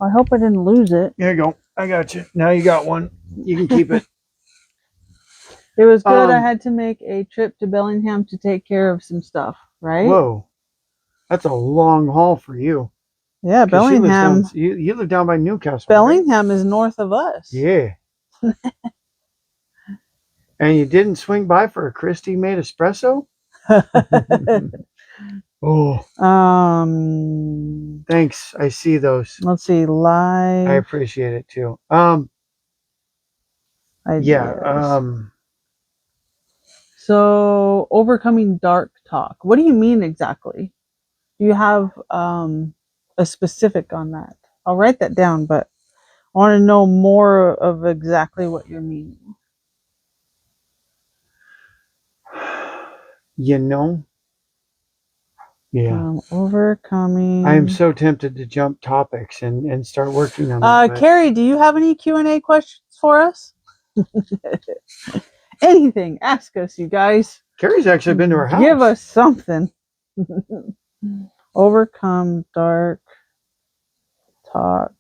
I hope I didn't lose it. Here you go. I got you. Now you got one. You can keep it. It was good. I Um, had to make a trip to Bellingham to take care of some stuff, right? Whoa. That's a long haul for you. Yeah, 'Cause she lives Bellingham. down- you live down by Newcastle. right? Bellingham is north of us. Yeah. And you didn't swing by for a Christy made espresso? Oh, thanks. I see those. Let's see, I live. appreciate it too. Ideas. So, overcoming dark talk. What do you mean exactly? Do you have a specific on that? I'll write that down, but I want to know more of exactly what you're meaning. Yeah. Overcoming. I am so tempted to jump topics and start working on that. but- Carrie, do you have any Q&A questions for us? Anything, ask us, you guys. Carrie's actually been to our house. Give us something. Overcome dark talk.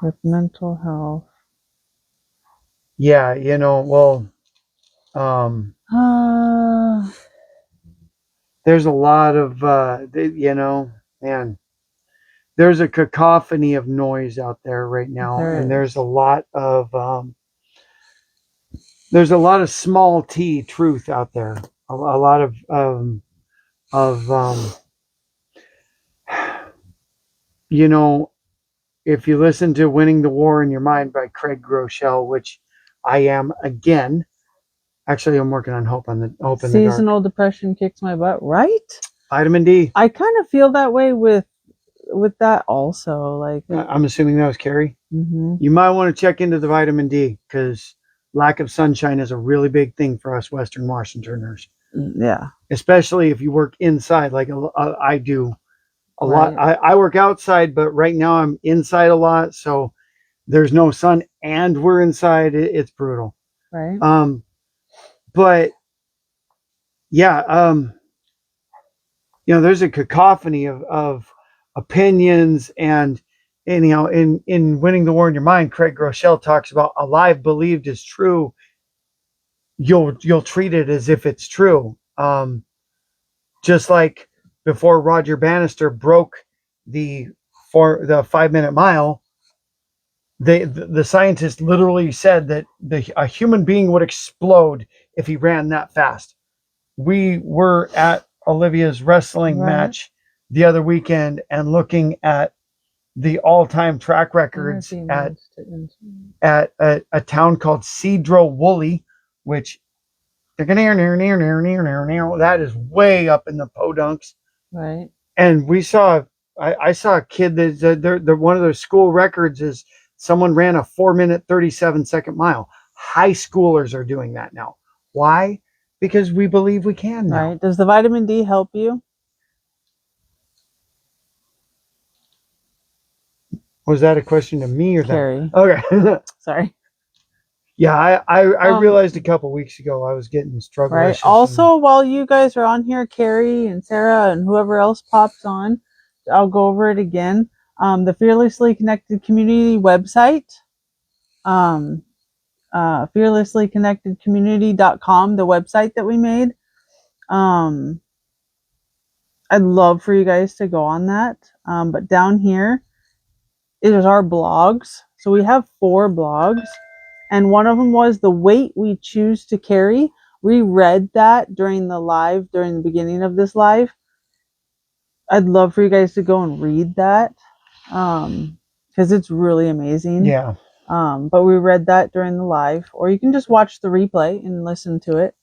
With mental health. Yeah, there's a lot of, man, there's a cacophony of noise out there right now. There And is. there's a lot of small t truth out there. A lot of, if you listen to Winning the War in Your Mind by Craig Groeschel, which I am again, actually I'm working on Hope in the Dark. Seasonal depression kicks my butt, right? Vitamin D. I kind of feel that way with that also. Like, I'm assuming that was Carrie. mhm. You might want to check into the vitamin D because lack of sunshine is a really big thing for us Western Washingtoners, Yeah. especially if you work inside like I do. a lot. Right. I work outside, but right now I'm inside a lot, so there's no sun and we're inside. It's brutal. Right. But yeah, there's a cacophony of opinions and in Winning the War in Your Mind, Craig Groeschel talks about alive believed is true. You'll treat it as if it's true. Just like before Roger Bannister broke the 5 minute mile, the scientist literally said that a human being would explode if he ran that fast. We were at Olivia's wrestling match the other weekend and looking at the all-time track records at a town called Cedro-Woolley, which that is way up in the podunks. Right. And I saw a kid that one of their school records is someone ran a 4-minute 37-second mile. High schoolers are doing that now. Why? Because we believe we can now. Right. Does the vitamin D help you? Was that a question to me or Carrie? Okay. Sorry. Yeah, I realized a couple weeks ago I was getting struggle Right. issues. Also, while you guys are on here, Carrie and Sarah and whoever else pops on, I'll go over it again. The Fearlessly Connected Community website, fearlesslyconnectedcommunity.com, the website that we made. I'd love for you guys to go on that. But down here is our blogs. So we have 4 blogs. And one of them was The Weight We Choose to Carry. We read that during the beginning of this live. I'd love for you guys to go and read that. Because it's really amazing. Yeah. But we read that during the live. Or you can just watch the replay and listen to it.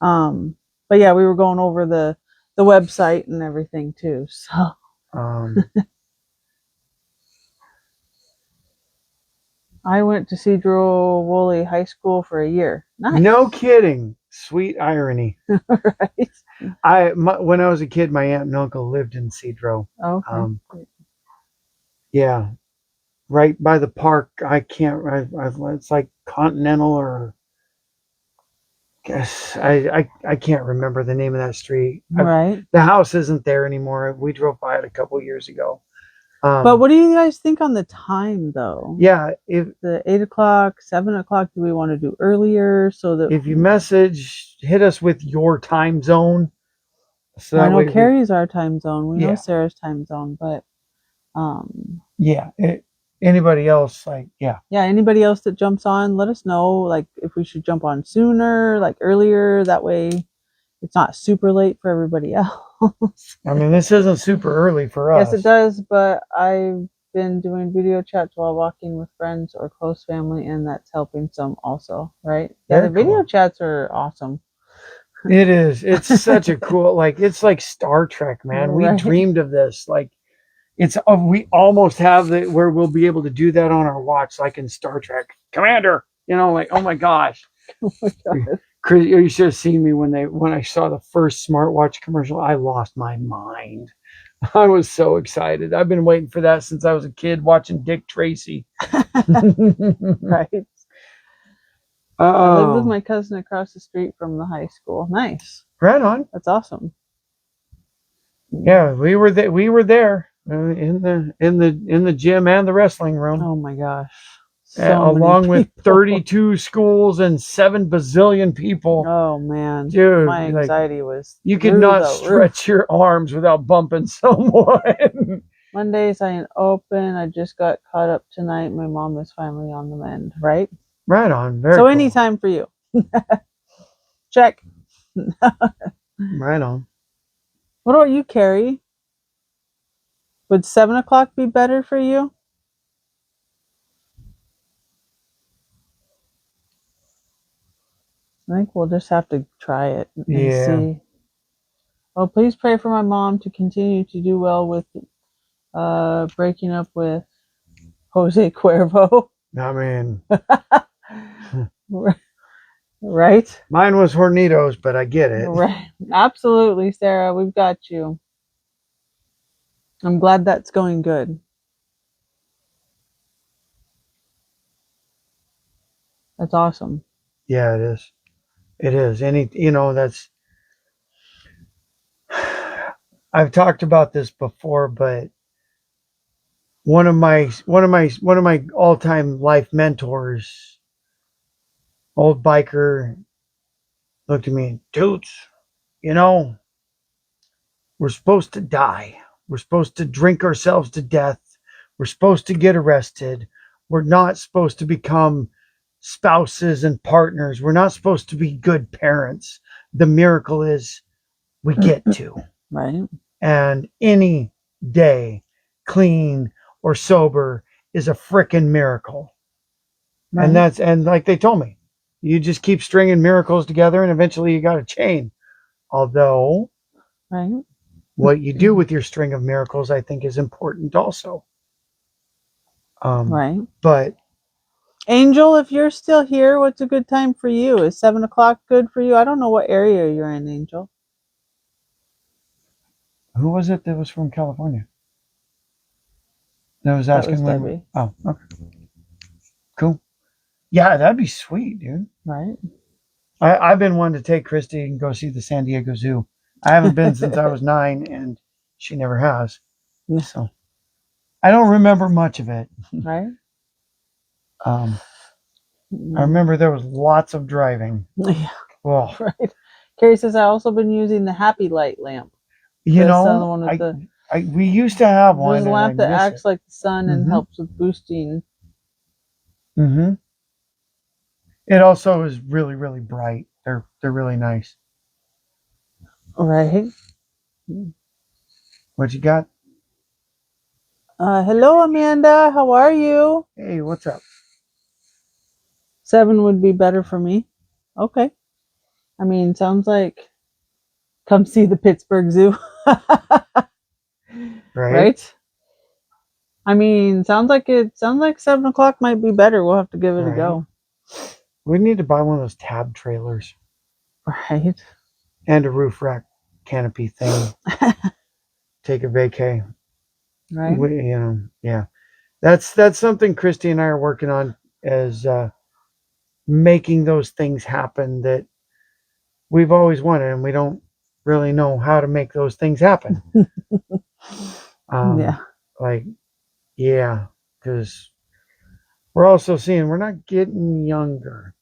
But yeah, we were going over the website and everything too. So I went to Cedro-Woolley High School for a year. Nice. No kidding. Sweet irony. Right. When I was a kid, my aunt and uncle lived in Cedro. Okay. Yeah, right by the park. It's like Continental or guess I can't remember the name of that street. Right. The house isn't there anymore. We drove by it a couple years ago. But what do you guys think on the time, though? Yeah, if the 8 o'clock, 7 o'clock, do we want to do earlier so that if you hit us with your time zone. So I know Carrie's our time zone. We know Yeah. Sarah's time zone, but yeah, anybody else yeah, anybody else that jumps on, let us know. Like if we should jump on sooner, like earlier. That way, it's not super late for everybody else. I mean, this isn't super early for us. Yes, it does, but I've been doing video chats while walking with friends or close family, and that's helping some also, right? Yeah, Very the video cool. chats are awesome. It is. It's such a cool, it's like Star Trek, man. We Right. dreamed of this. We almost have where we'll be able to do that on our watch, like in Star Trek. Commander, oh my gosh. Oh my God. Chris, you should have seen me when I saw the first smartwatch commercial. I lost my mind. I was so excited. I've been waiting for that since I was a kid watching Dick Tracy. Right. I live with Oh, my cousin across the street from the high school. Nice. right on. That's awesome. Yeah, we were there in the gym and the wrestling room. Oh my gosh. Along with people. 32 schools and 7 bazillion people. Oh man. Dude, My anxiety was you could through not the stretch your arms without bumping someone. Mondays I ain't open. I just got caught up tonight. My mom is finally on the mend, right? Right on. Very So cool. anytime for you. Check. Right on. What about you, Carrie? Would 7 o'clock be better for you? I think we'll just have to try it and Yeah. see. Well, please pray for my mom to continue to do well with breaking up with Jose Cuervo. I mean, Right? mine was Hornitos, but I get it. Right. Absolutely, Sarah. We've got you. I'm glad that's going good. That's awesome. Yeah, it is. It is. That's, I've talked about this before, but one of my all-time life mentors, old biker, looked at me and Toots, you know, we're supposed to die. We're supposed to drink ourselves to death. We're supposed to get arrested. We're not supposed to become spouses and partners. We're not supposed to be good parents. The miracle is we get to. Right. And any day, clean or sober, is a frickin' miracle. Right. And like they told me, you just keep stringing miracles together and eventually you got a chain. Although right. what you do with your string of miracles, I think, is important also. Right. But Angel, if you're still here, what's a good time for you? Is 7:00 good for you? I don't know what area you're in, Angel. who was it that was from California? That was That asking was when. Debbie. Oh, okay. Cool. Yeah, that'd be sweet, dude. Right. I've been wanting to take Christy and go see the San Diego Zoo. I haven't been since I was 9, and she never has. So I don't remember much of it. Right. I remember there was lots of driving. Yeah. Oh, Right. Carrie says I also been using the Happy Light lamp. you That's the know, one with we used to have one. there's a and lamp I that miss acts it. like the sun and helps with boosting. Mm-hmm. It also is really, really bright. They're really nice. Right. What you got? Hello, Amanda. How are you? Hey, what's up? 7 would be better for me. Okay. I mean, sounds like come see the Pittsburgh Zoo. Right? I mean, sounds like 7:00 might be better. We'll have to give it a go. We need to buy one of those tab trailers Right. and a roof rack canopy thing. Take a vacay. Right. Yeah. That's something Christy and I are working on, as making those things happen that we've always wanted, and we don't really know how to make those things happen. Yeah. Because we're also seeing we're not getting younger.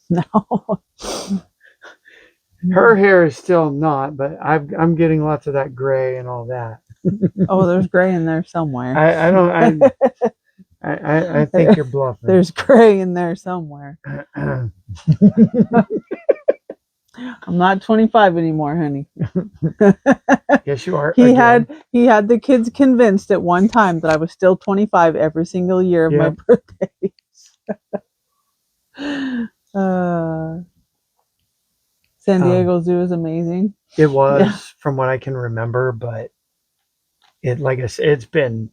No. Her hair is still not, but I'm getting lots of that gray and all that. Oh, there's gray in there somewhere. I think you're bluffing. There's gray in there somewhere. I'm not 25 anymore, honey. Yes, you are. He had the kids convinced at one time that I was still 25 every single year of my birthdays. San Diego Zoo is amazing. It was, from what I can remember, but like I said, it's been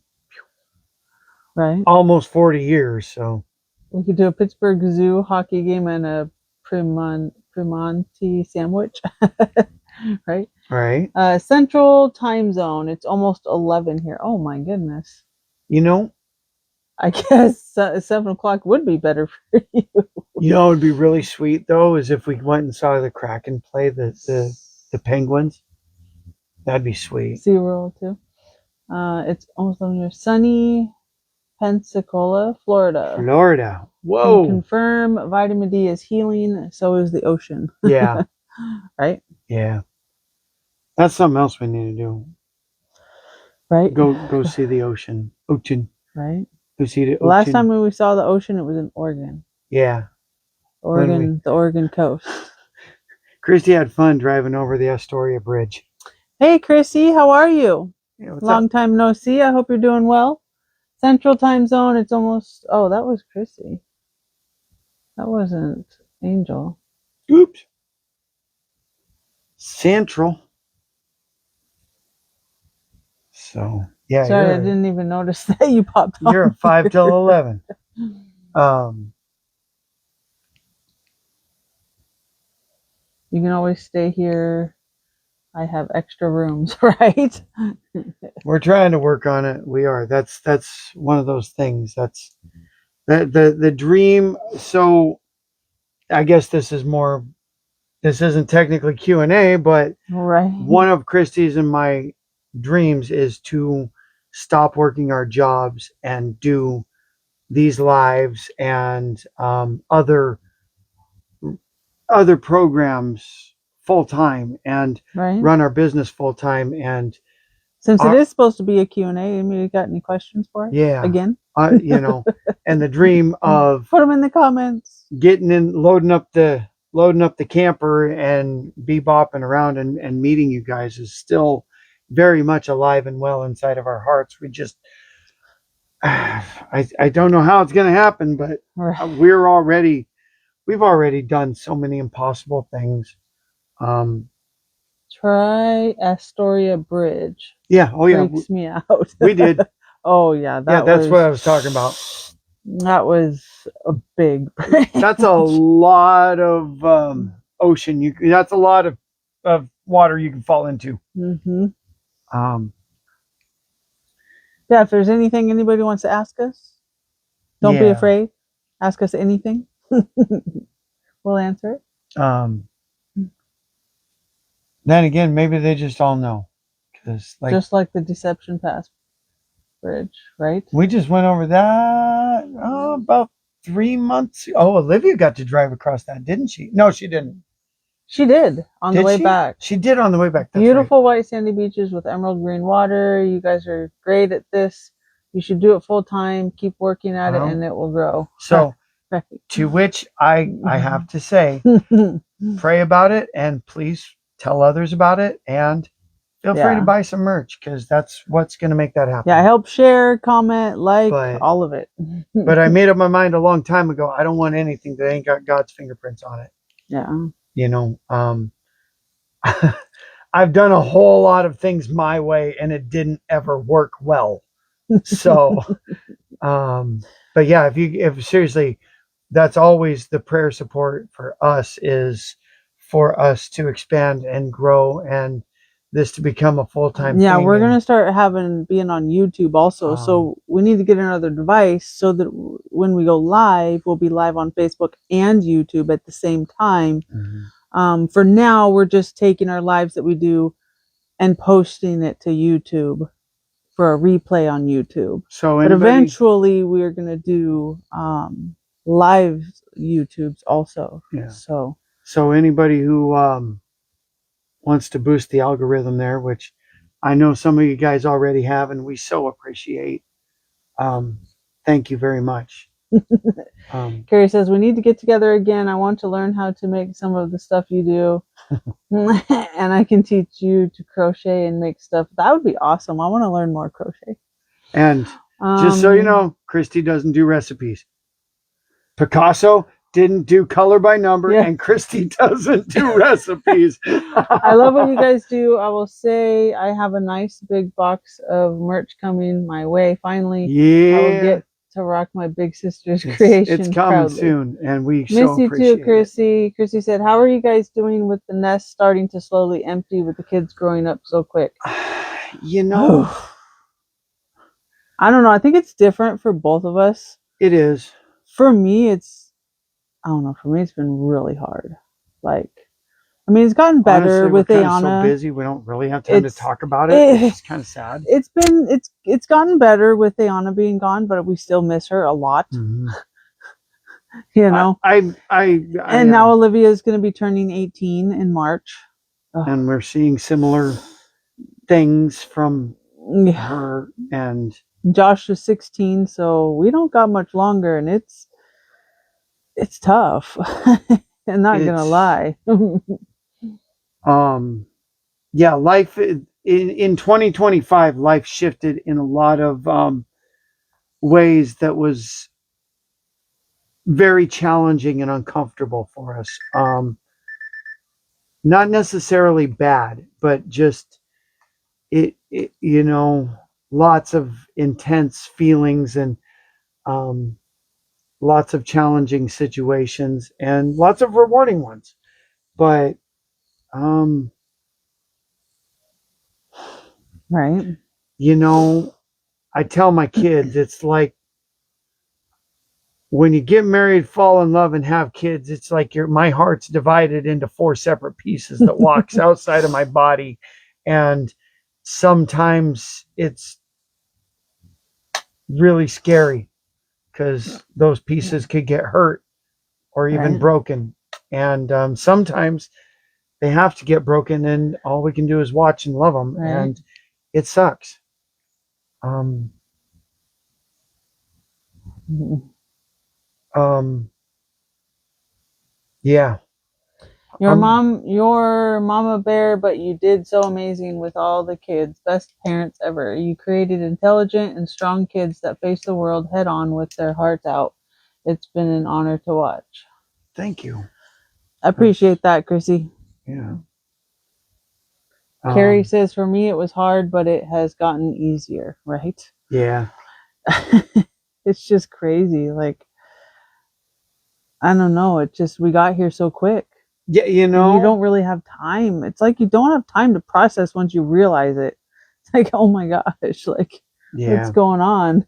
almost 40 years. So we could do a Pittsburgh Zoo hockey game and a Primanti sandwich. Right. Central time zone. It's almost 11 here. Oh my goodness. I guess 7:00 would be better for you. It'd be really sweet though, is if we went and saw the Kraken play the Penguins. That'd be sweet. SeaWorld too. It's almost 11 here. Sunny Pensacola, Florida. Whoa. Confirm vitamin D is healing. So is the ocean. Yeah. Right. Yeah. That's something else we need to do. Right. Go see the ocean. Right. Go see the ocean. Last time we saw the ocean, it was in Oregon. Yeah. The Oregon coast. Christy had fun driving over the Astoria Bridge. Hey, Chrissy, how are you? Yeah, Long time no see. I hope you're doing well. Central time zone. It's almost. Oh, that was Chrissy. That wasn't Angel. Oops. Central. So yeah. Sorry, I didn't even notice that you popped on. You're a 5 till 11. You can always stay here I have extra rooms, right? We're trying to work on it. We are. That's one of those things. That's the dream. So I guess this is more. This isn't technically Q&A, but Right. one of Christy's and my dreams is to stop working our jobs and do these lives and other programs full time and Right. run our business full time. And Since it is supposed to be a Q&A, you got any questions for us? yeah, Again? and the dream of Put them in the comments. getting in, loading up the camper and bebopping around and meeting you guys is still very much alive and well inside of our hearts. We just, I don't know how it's going to happen, but Right. we've already done so many impossible things. Try Astoria Bridge. Yeah. Oh yeah. Freaks me out. We did. Oh yeah. That's what I was talking about. That was a big bridge. That's a lot of ocean. That's a lot of water you can fall into. Mm-hmm. Um, Yeah, if there's anything anybody wants to ask us, don't be Yeah. afraid. Ask us anything. We'll answer it. Then again, maybe they just all know, because Just like the Deception Pass Bridge, right? we just went over that about 3 months. Oh, Olivia got to drive across that, didn't she? No, she didn't. She did on the Did way she? back. She did on the way back. That's Beautiful white sandy beaches with emerald green water. You guys are great at this. You should do it full time. Keep working at Uh-huh. it, and it will grow. So, Right. to which I have to say, pray about it and please tell others about it and feel free Yeah. to buy some merch, because that's what's going to make that happen. Yeah, help share, comment, like, But- all of it. But I made up my mind a long time ago. I don't want anything that ain't got God's fingerprints on it. Yeah. I've done a whole lot of things my way and it didn't ever work well. So, but yeah, if seriously, that's always the prayer support for us, is for us to expand and grow and this to become a full-time Yeah, thing. we're And gonna start being on YouTube also. So we need to get another device so that when we go live, we'll be live on Facebook and YouTube at the same time. Mhm. For now, we're just taking our lives that we do and posting it to YouTube for a replay on YouTube. So But anybody, eventually, we're gonna do live YouTubes also. Yeah. So anybody who wants to boost the algorithm there, which I know some of you guys already have, and we so appreciate. Thank you very much. Carrie says, we need to get together again. I want to learn how to make some of the stuff you do. And I can teach you to crochet and make stuff. That would be awesome. I want to learn more crochet. And just so you know, Christy doesn't do recipes. Picasso didn't do color by number, Yeah. and Christy doesn't do recipes. I love what you guys do. I will say I have a nice big box of merch coming my way. Finally, Yeah. I will get to rock my big sister's It's creation coming proudly. soon, and we Miss so you appreciate too, Chrissy. Chrissy said, how are you guys doing with the nest starting to slowly empty with the kids growing up so quick? it. You know, I don't know. I think it's different for both of us. it is. For me, I don't know. For me, it's been really hard. It's gotten better Honestly, with we're kind of Ayana. so busy, we don't really have time to It's- talk about it. It's kind of sad. It's gotten better with Ayana being gone, but we still miss her a lot. Mhm. You know. And Now Olivia is going to be turning 18 in March. and we're seeing similar things from Yeah. her, and Josh is 16, so we don't got much longer, and it's tough. I'm not gonna lie. yeah, life in 2025, life shifted in a lot of ways that was very challenging and uncomfortable for us. Not necessarily bad, but just it lots of intense feelings and lots of challenging situations and lots of rewarding ones. But Right. You know, I tell my kids, it's like when you get married, fall in love, and have kids, it's like my heart's divided into four separate pieces that walks outside of my body. And sometimes it's really scary because those pieces could get hurt or even Right. broken. And sometimes they have to get broken, and all we can do is watch and love them. Right. And it sucks. Um, Mhm. yeah. Your Um, mama bear, but you did so amazing with all the kids. Best parents ever. You created intelligent and strong kids that face the world head on with their hearts out. It's been an honor to watch. Thank you. I appreciate that, Chrissy. Yeah. Carrie says, for me, it was hard, but it has gotten easier, right? Yeah. It's just crazy. Like, I don't know. It just, we got here so quick. Yeah, you And know, you don't really have time. It's like you don't have time to process once you realize it. It's like, oh my gosh, like, yeah. what's going on?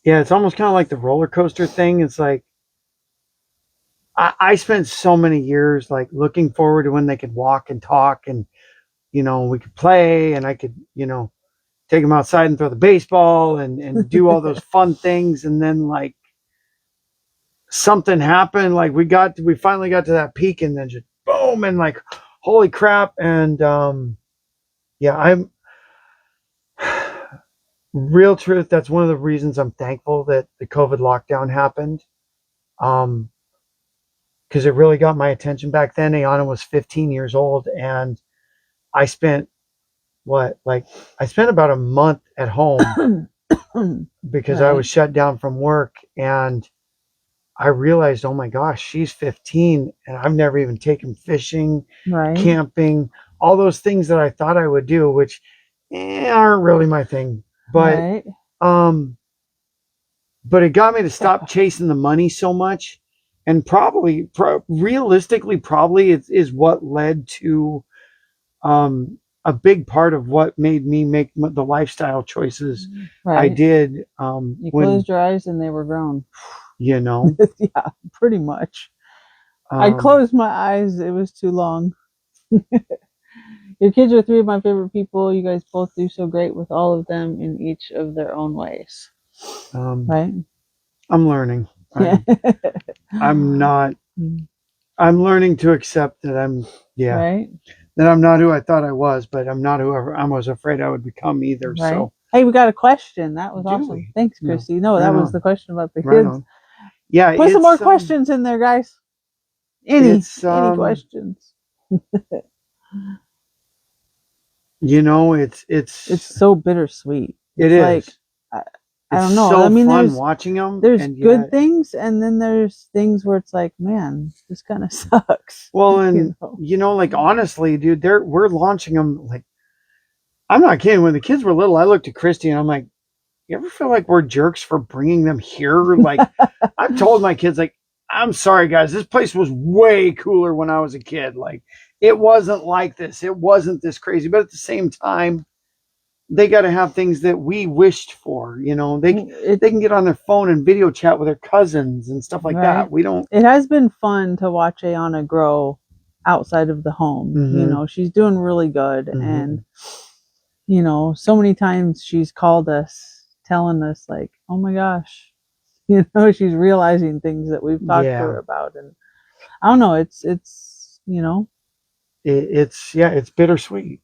Yeah, it's almost kind of like the roller coaster thing. It's like I spent so many years like looking forward to when they could walk and talk, and we could play, and I could take them outside and throw the baseball and do all those fun things. And then like something happened, like we finally got to that peak, and then just boom, and like holy crap. And yeah, I'm real truth, that's one of the reasons I'm thankful that the COVID lockdown happened. Because it really got my attention back then. Ayana was 15 years old, and I spent I spent about a month at home because I was shut down from work, and I realized, oh my gosh, she's 15, and I've never even taken fishing, Right. camping, all those things that I thought I would do, which aren't really my thing. But Right. but it got me to stop chasing the money so much, and realistically, probably it is what led to a big part of what made me make the lifestyle choices I Right. did. You When closed your eyes and they were grown. yeah, pretty much. I closed my eyes. It was too long. Your kids are three of my favorite people. You guys both do so great with all of them in each of their own ways. Right? I'm learning. Yeah. I'm not. I'm learning to accept that Right? that I'm not who I thought I was, but I'm not whoever I was afraid I would become either. Right. So Hey, we got a question. That was awesome. we? Thanks, Chrissy. No, Right that was on. the question about the Right kids. on. Yeah, Put some more questions in there, guys. Any questions? It's so bittersweet. It It's is. like I don't know. So I mean, fun watching them. there's good things, and then there's things where it's like, man, this kind of sucks. Well, and like honestly, dude, we're launching them. Like, I'm not kidding. When the kids were little, I looked at Christy and I'm like, you ever feel like we're jerks for bringing them here? Like, I've told my kids, like, I'm sorry, guys, this place was way cooler when I was a kid. Like, it wasn't like this. It wasn't this crazy. But at the same time, they got to have things that we wished for. They can get on their phone and video chat with their cousins and stuff like that. We don't. It has been fun to watch Ayana grow outside of the home. Mm-hmm. She's doing really good, and so many times she's called us, telling us like, "Oh my gosh," she's realizing things that we've talked to her about, and I don't know. It's it's bittersweet.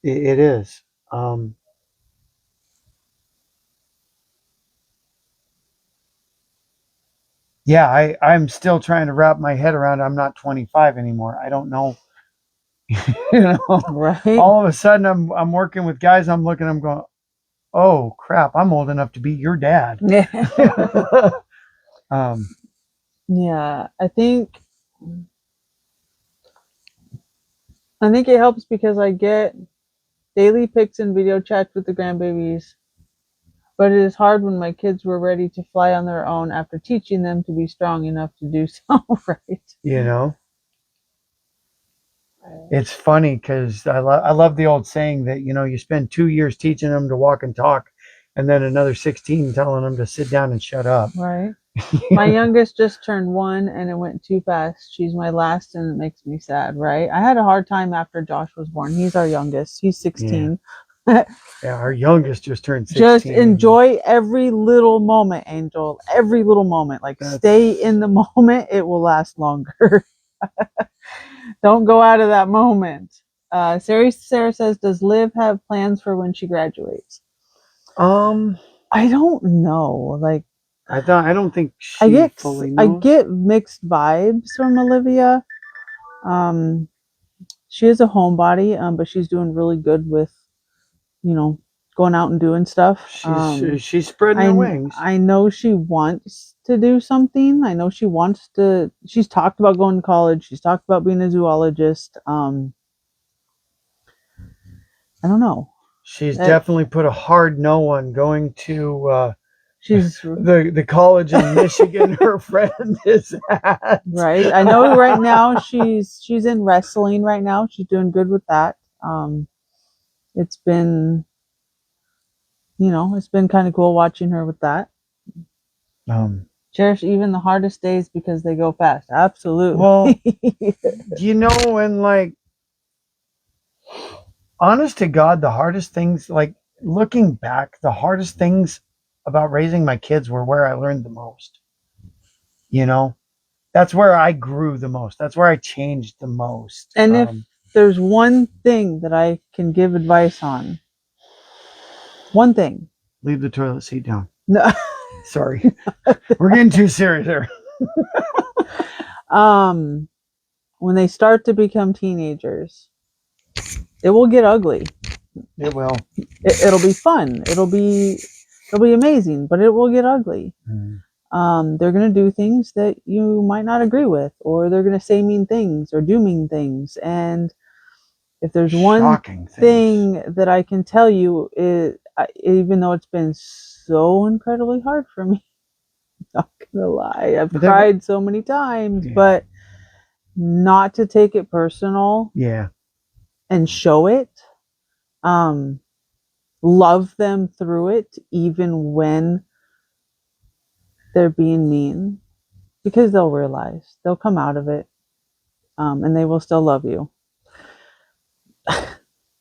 It is. Yeah, I'm still trying to wrap my head around I'm not 25 anymore. I don't know. Right. All of a sudden I'm working with guys, I'm looking, I'm going, oh crap, I'm old enough to be your dad. Yeah. Yeah, I think it helps because I get daily pics and video chats with the grandbabies, but it is hard when my kids were ready to fly on their own after teaching them to be strong enough to do so. Right. it's funny because I love the old saying that, you spend 2 years teaching them to walk and talk, and then another 16 telling them to sit down and shut up. Right. My youngest just turned 1 and it went too fast. She's my last and it makes me sad, right? I had a hard time after Josh was born. He's our youngest. He's 16. Yeah, our youngest just turned 16. Just enjoy every little moment, Angel. Every little moment. Like, stay in the moment. It will last longer. Don't go out of that moment. Sarah says, does Liv have plans for when she graduates? I don't know. Like, I don't think she fully knows. I get mixed vibes from Olivia. She is a homebody, but she's doing really good with, going out and doing stuff. She's spreading her wings. I know she wants to do something. I know she's talked about going to college. She's talked about being a zoologist. I don't know. She's definitely put a hard no on going to she's the college in Michigan her friend is at. Right. I know right now she's in wrestling right now. She's doing good with that. It's been it's been kind of cool watching her with that. Cherish even the hardest days because they go fast. Absolutely. Well, and like, honest to God, the hardest things, like looking back, the hardest things about raising my kids were where I learned the most. That's where I grew the most. That's where I changed the most. And if there's one thing that I can give advice on, one thing. Leave the toilet seat down. No. Sorry. We're getting too serious here. When they start to become teenagers, it will get ugly. It will. It'll be fun. It'll be amazing, but it will get ugly. They're going to do things that you might not agree with, or they're going to say mean things or do mean things. And if there's one thing that I can tell you, even though it's been so incredibly hard for me, I'm not going to lie, I've cried so many times, but not to take it personal. Yeah. And show it. Love them through it, even when they're being mean, because they'll realize, they'll come out of it, and they will still love you.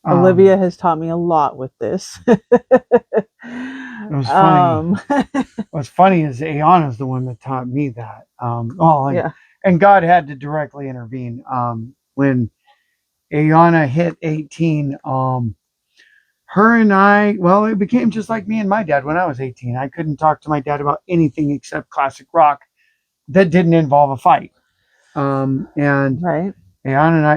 Olivia has taught me a lot with this. It was funny. What's funny is Ayana's the one that taught me that. And God had to directly intervene. When Ayana hit 18, her and I, it became just like me and my dad when I was 18. I couldn't talk to my dad about anything except classic rock that didn't involve a fight. And right. Ayana and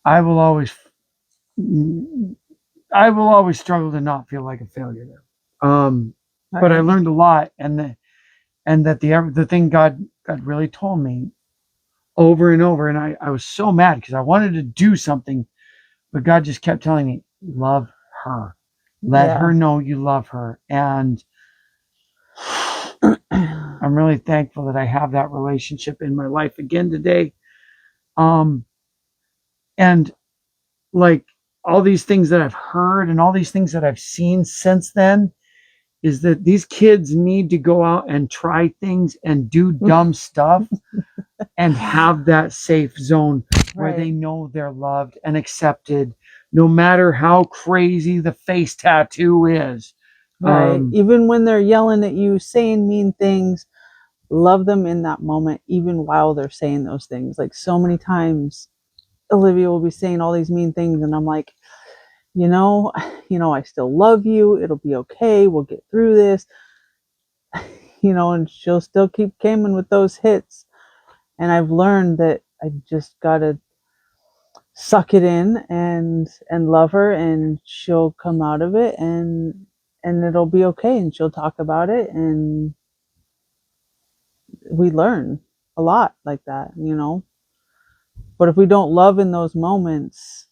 I will always struggle to not feel like a failure there. But I learned a lot, and that the thing God really told me over and over, and I was so mad because I wanted to do something, but God just kept telling me, love her. Let her know you love her. And I'm really thankful that I have that relationship in my life again today. And like all these things that I've heard and all these things that I've seen since then is that these kids need to go out and try things and do dumb stuff and have that safe zone where they know they're loved and accepted, no matter how crazy the face tattoo is. Right. Even when they're yelling at you, saying mean things, love them in that moment, even while they're saying those things. Like, so many times Olivia will be saying all these mean things, and I'm like, I still love you. It'll be okay. We'll get through this. And she'll still keep coming with those hits. And I've learned that I just gotta suck it in and love her, and she'll come out of it, and it'll be okay, and she'll talk about it, and we learn a lot like that, But if we don't love in those moments,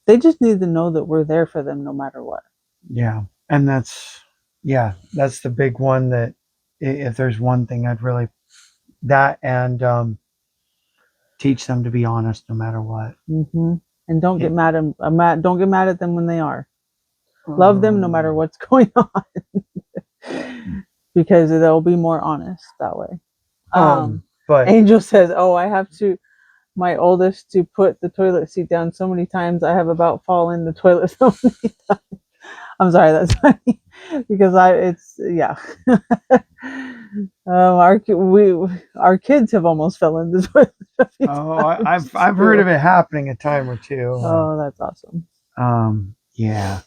they just need to know that we're there for them no matter what. Yeah. And that's Yeah, that's the big one that if there's one thing I'd really that and teach them to be honest no matter what. Hmm. And don't Yeah. get mad at don't get mad at them when they are. Love them no matter what's going on, because they'll be more honest that way. But Angel says, "Oh, I have to my oldest to put the toilet seat down so many times I have about fallen in the toilet so many times." I'm sorry, that's funny because it's yeah. Our kids have almost fell in the toilet a few times. I've heard of it happening a time or two. Oh, that's awesome. Yeah.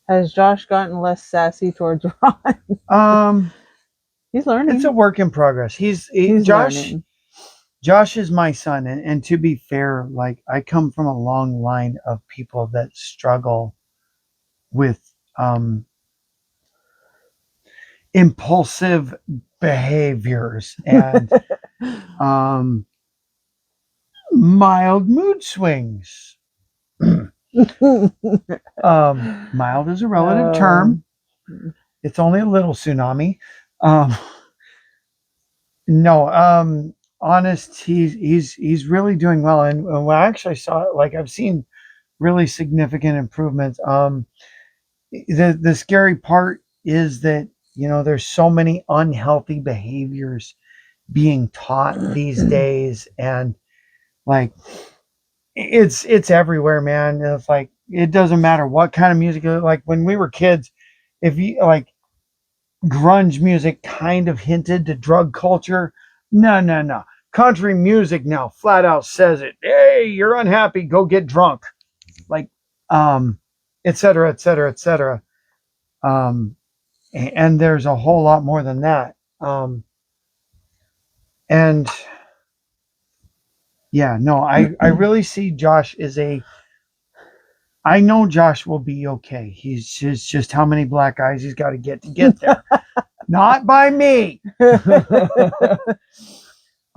Has Josh gotten less sassy towards Ron? He's learning. It's a work in progress. He's Josh. learning. Josh is my son, and to be fair, like I come from a long line of people that struggle with impulsive behaviors and mild mood swings. Mild is a relative term. It's only a little tsunami. No, honest, he's really doing well, and when I actually saw it, like I've seen really significant improvements. The scary part is that there's so many unhealthy behaviors being taught these days, and like it's everywhere, man. It's like it doesn't matter what kind of music. Like when we were kids, if you like grunge music, kind of hinted to drug culture. No. Country music now flat out says it. Hey, you're unhappy, go get drunk. Like, et cetera, et cetera, et cetera. And there's a whole lot more than that. And yeah, no, I really see Josh as I know Josh will be okay. He's just how many black eyes he's got to get there. Not by me.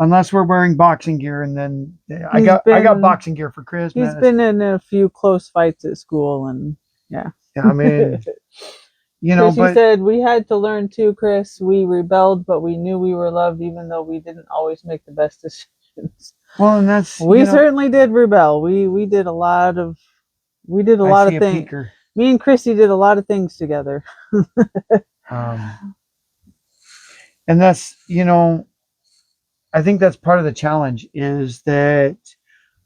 Unless we're wearing boxing gear, and then I got boxing gear for Christmas. He's been in a few close fights at school, and yeah. I mean, She said we had to learn too, Chris. We rebelled, but we knew we were loved, even though we didn't always make the best decisions. Well, and that's we certainly did rebel. We did a lot of things. Peeker. Me and Chrissy did a lot of things together. And that's I think that's part of the challenge is that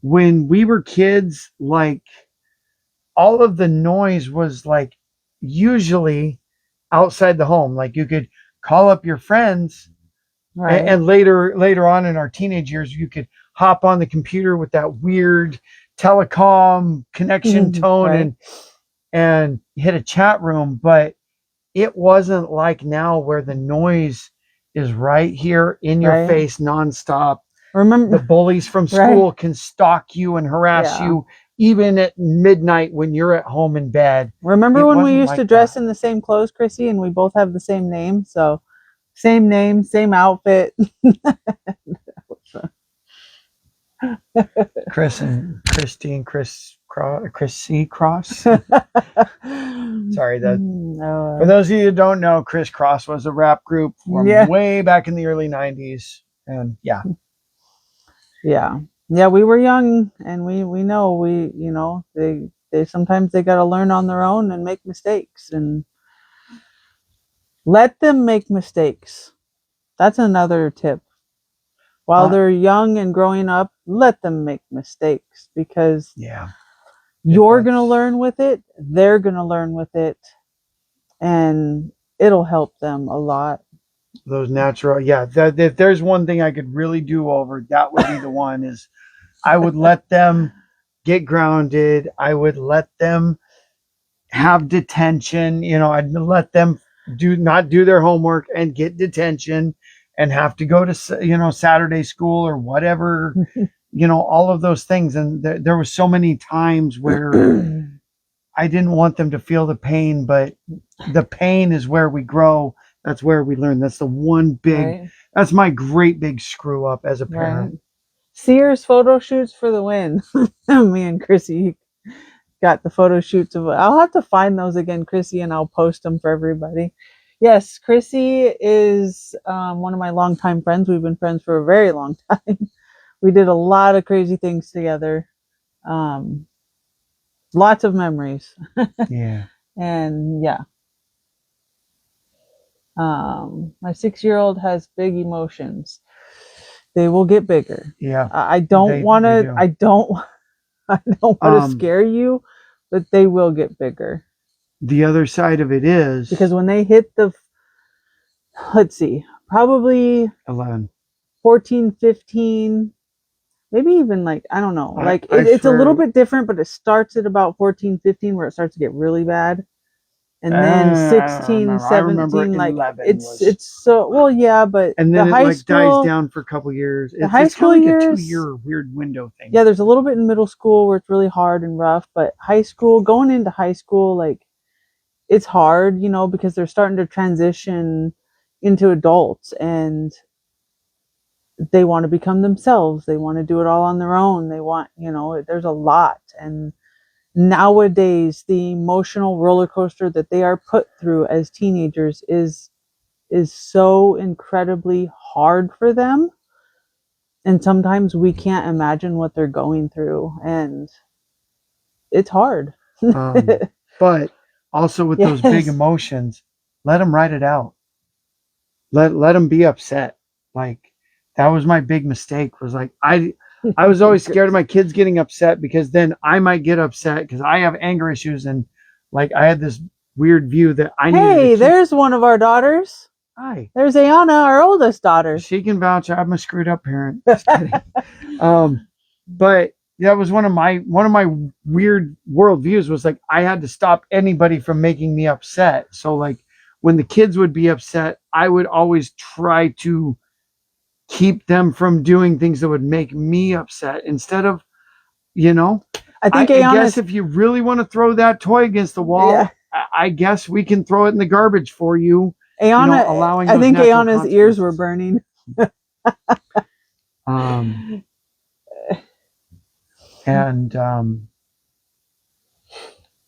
when we were kids, like all of the noise was like usually outside the home. Like you could call up your friends, right? And later on in our teenage years, you could hop on the computer with that weird telecom connection tone, right, and hit a chat room. But it wasn't like now where the noise is right here in your face nonstop. Remember, the bullies from school can stalk you and harass you even at midnight when you're at home in bed. Remember when we used to dress in the same clothes, Chrissy, and we both have the same name? So same name, same outfit. Chris and Christy and Chris C. Cross. Sorry, for those of you who don't know, Chris Cross was a rap group from way back in the early 90s. And yeah, we were young, and we know they sometimes they got to learn on their own and make mistakes, and let them make mistakes. That's another tip. While they're young and growing up, let them make mistakes, because you're going to learn with it. They're going to learn with it, and it'll help them a lot. Those natural, if there's one thing I could really do over, that would be the one is I would let them get grounded. I would let them have detention. I'd let them not do their homework and get detention and have to go to, Saturday school or whatever, all of those things. And there was so many times where I didn't want them to feel the pain, but the pain is where we grow. That's where we learn. That's the one big, that's my great big screw up as a parent. Sears photo shoots for the win. Me and Chrissy got the photo shoots of. I'll have to find those again, Chrissy, and I'll post them for everybody. Yes, Chrissy is one of my longtime friends. We've been friends for a very long time. We did a lot of crazy things together. Um, Lots of memories. Yeah. And yeah. My 6-year-old has big emotions. They will get bigger. Yeah. I don't want they to. do. I don't want to Um, scare you, but they will get bigger The other side of it is because when they hit the, let's see, probably 11. 14, 15, maybe even like, I don't know, like I it's a little swear- bit different, but it starts at about 14, 15 where it starts to get really bad. And then I don't 16, remember. I remember 17, like 11 it's was, so, well, yeah, but and the then it high like school, dies down for a couple years. the high It's school kind of like a years, 2-year weird window thing. yeah, there's a little bit in middle school where it's really hard and rough, but high school, going into high school, like it's hard, because they're starting to transition into adults and they want to become themselves. They want to do it all on their own. They want, there's a lot. And nowadays, the emotional roller coaster that they are put through as teenagers is so incredibly hard for them. And sometimes we can't imagine what they're going through, and it's hard. But also with those big Yes. emotions, let them write it out. Let them be upset. Like that was my big mistake. Was like I was always scared of my kids getting upset because then I might get upset because I have anger issues, and like I had this weird view that I needed. Hey, there's one of our daughters. Hi. There's Ayana, our oldest daughter. She can vouch. I'm a screwed up parent. Just kidding. But that was one of my weird worldviews was like I had to stop anybody from making me upset. So like when the kids would be upset, I would always try to keep them from doing things that would make me upset instead of, I think I Ayana's, guess if you really want to throw that toy against the wall, Yeah. I guess we can throw it in the garbage for you. Ayana, allowing I those think natural Ayana's ears were consequences. burning.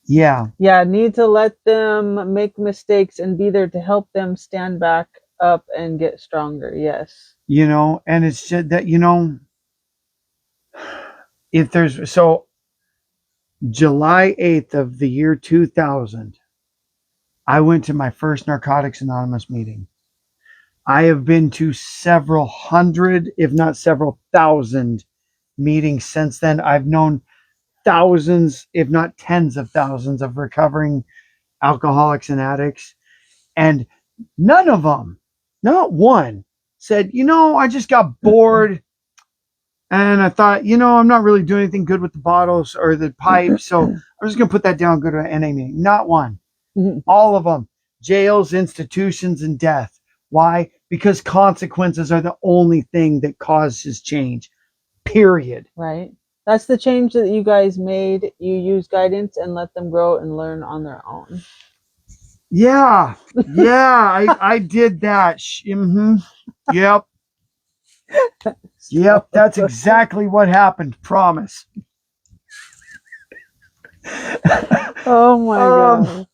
Yeah, Yeah, need to let them make mistakes and be there to help them stand back up and get stronger. Yes. and it's just that, if there's so July 8th of the year 2000, I went to my first Narcotics Anonymous meeting. I have been to several hundred, if not several thousand meetings since then. I've known thousands, if not tens of thousands of recovering alcoholics and addicts. And none of them, not one, said, I just got bored. And I thought, I'm not really doing anything good with the bottles or the pipes. So I'm just going to put that down, go to an NA meeting. Not one. All of them. Jails, institutions, and death. Why? Because consequences are the only thing that causes change. Period. Right. That's the change that you guys made. You use guidance and let them grow and learn on their own. Yeah. Yeah, I did that. Mm-hmm. Yep. Yep, that's exactly what happened. Promise. Oh my God.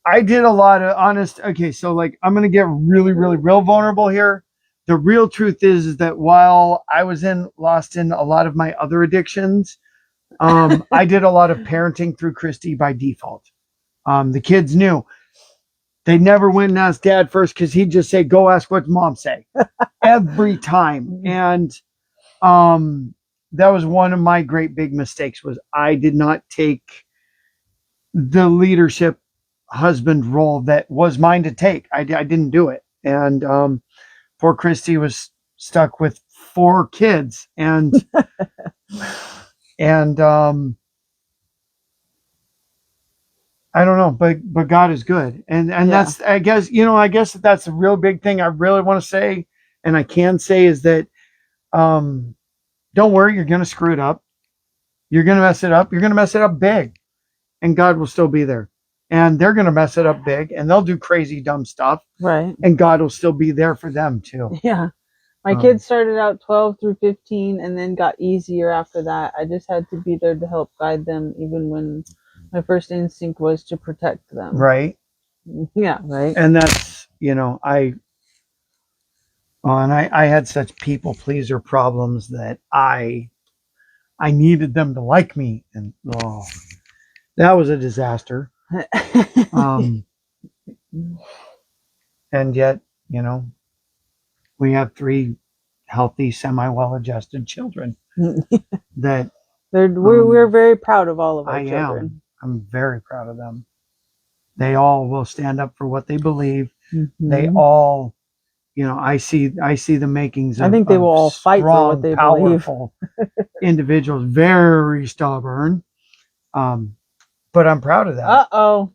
I did a lot of honest. Okay, so like I'm gonna get really, really, real vulnerable here. The real truth is that while I was lost in a lot of my other addictions, I did a lot of parenting through Christy by default. The kids knew. They never went and asked dad first because he'd just say, go ask what mom say every time. And that was one of my great big mistakes was I did not take the leadership husband role that was mine to take. I didn't do it. And poor Christy was stuck with 4 kids and I don't know, but God is good. And that's, I guess that's a real big thing I really want to say. And I can say is that, don't worry, you're going to screw it up. You're going to mess it up. You're going to mess it up big and God will still be there. and they're going to mess it up big, and they'll do crazy dumb stuff, Right. and God will still be there for them too. Yeah. My kids started out 12 through 15 and then got easier after that. I just had to be there to help guide them, even when my first instinct was to protect them. Right. Yeah, right. And that's, I had such people pleaser problems that I needed them to like me, and that was a disaster. And yet, we have 3 healthy, semi-well-adjusted children that we're very proud of all of our children. I'm very proud of them. They all will stand up for what they believe. Mm-hmm. They all, I see the makings of, I think they will all fight for what they powerful individuals, very stubborn. But I'm proud of that. Uh-oh.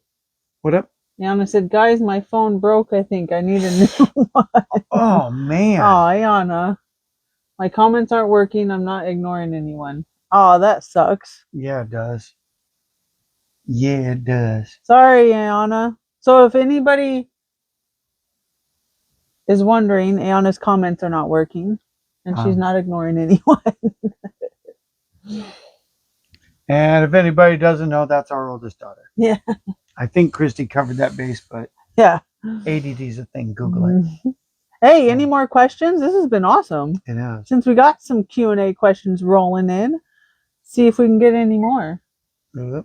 What up? Ayana said, guys, my phone broke. I think I need a new one. Oh, man. Oh, Ayana. My comments aren't working. I'm not ignoring anyone. Oh, that sucks. Yeah, it does. Yeah, it does. Sorry, Ayana. So if anybody is wondering, Ayana's comments are not working, and she's not ignoring anyone. And if anybody doesn't know, that's our oldest daughter. Yeah. I think Christy covered that base, but yeah, ADD is a thing. Google it. Hey, any more questions? This has been awesome. It is. Since we got some Q&A questions rolling in, see if we can get any more. I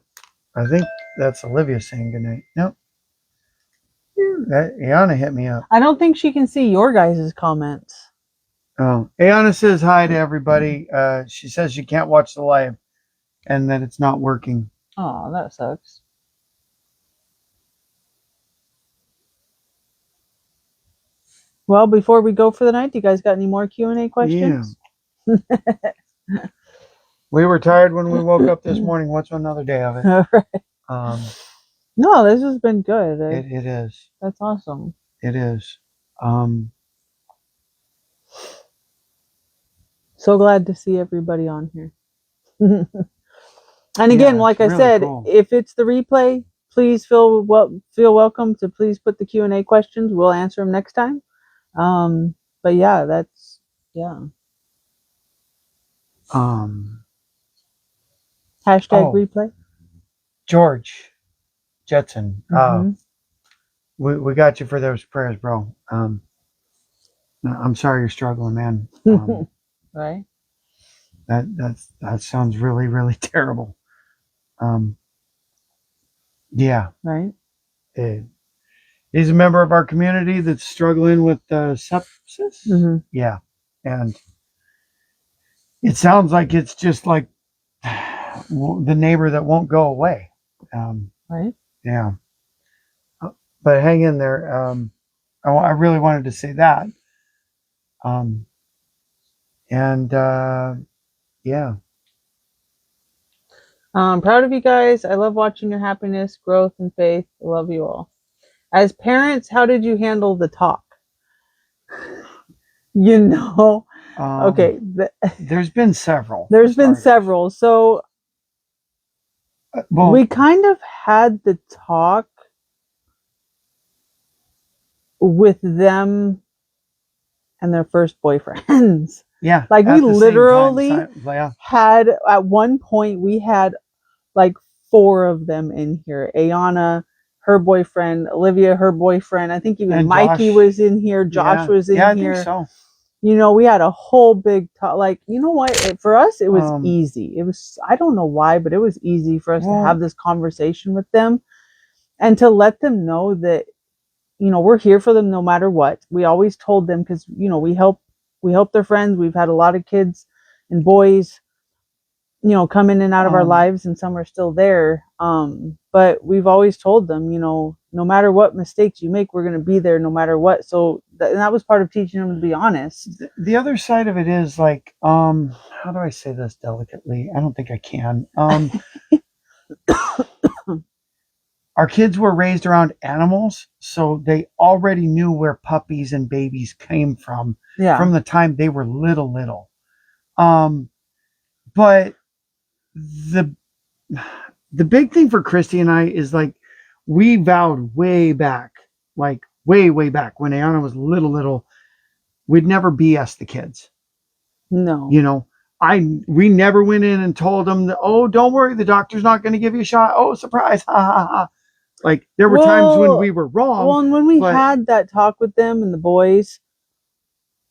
think that's Olivia saying goodnight. Nope. Ayana hit me up. I don't think she can see your guys' comments. Oh, Ayana says hi to everybody. She says she can't watch the live and that it's not working. Oh, that sucks. Well, before we go for the night, do you guys got any more Q&A questions? Yeah. We were tired when we woke up this morning. What's another day of it? All right. No, this has been good. It is. That's awesome. It is. So glad to see everybody on here. And again, like I really said, cool. if it's the replay, please feel welcome to please put the Q&A questions. We'll answer them next time. But yeah, that's Hashtag replay. George Jetson. Mhm. We got you for those prayers, bro. I'm sorry you're struggling, man. Right. That sounds really, really terrible. Yeah. Right. He's a member of our community that's struggling with sepsis. Mm-hmm. Yeah. And it sounds like it's just like the neighbor that won't go away. Right. Yeah. But hang in there. I really wanted to say that. Yeah. I'm proud of you guys. I love watching your happiness, growth, and faith. I love you all. As parents, how did you handle the talk? Okay. There's been several. There's been several. So we kind of had the talk with them and their first boyfriends. Yeah. Like we literally had, at one point, we had like 4 of them in here. Ayana, her boyfriend, Olivia, her boyfriend. I think even Mikey Josh was in here. Josh was in here. I think so. We had a whole big talk. Like, you know what? For us, it was easy. It was, I don't know why, but it was easy for us to have this conversation with them and to let them know that, we're here for them no matter what. We always told them, because, we help their friends. We've had a lot of kids and boys, come in and out of our lives, and some are still there. But we've always told them, no matter what mistakes you make, we're going to be there no matter what. So that was part of teaching them to be honest. The other side of it is like, how do I say this delicately? I don't think I can. Our kids were raised around animals, so they already knew where puppies and babies came from the time they were little. But the big thing for Christy and I is like, we vowed way back, like way back when Ayana was little, we'd never BS the kids. No. You know, we never went in and told them that, oh, don't worry, the doctor's not going to give you a shot. Oh, surprise. Ha ha ha. Like there were times when we were wrong. Well, and when we had that talk with them and the boys,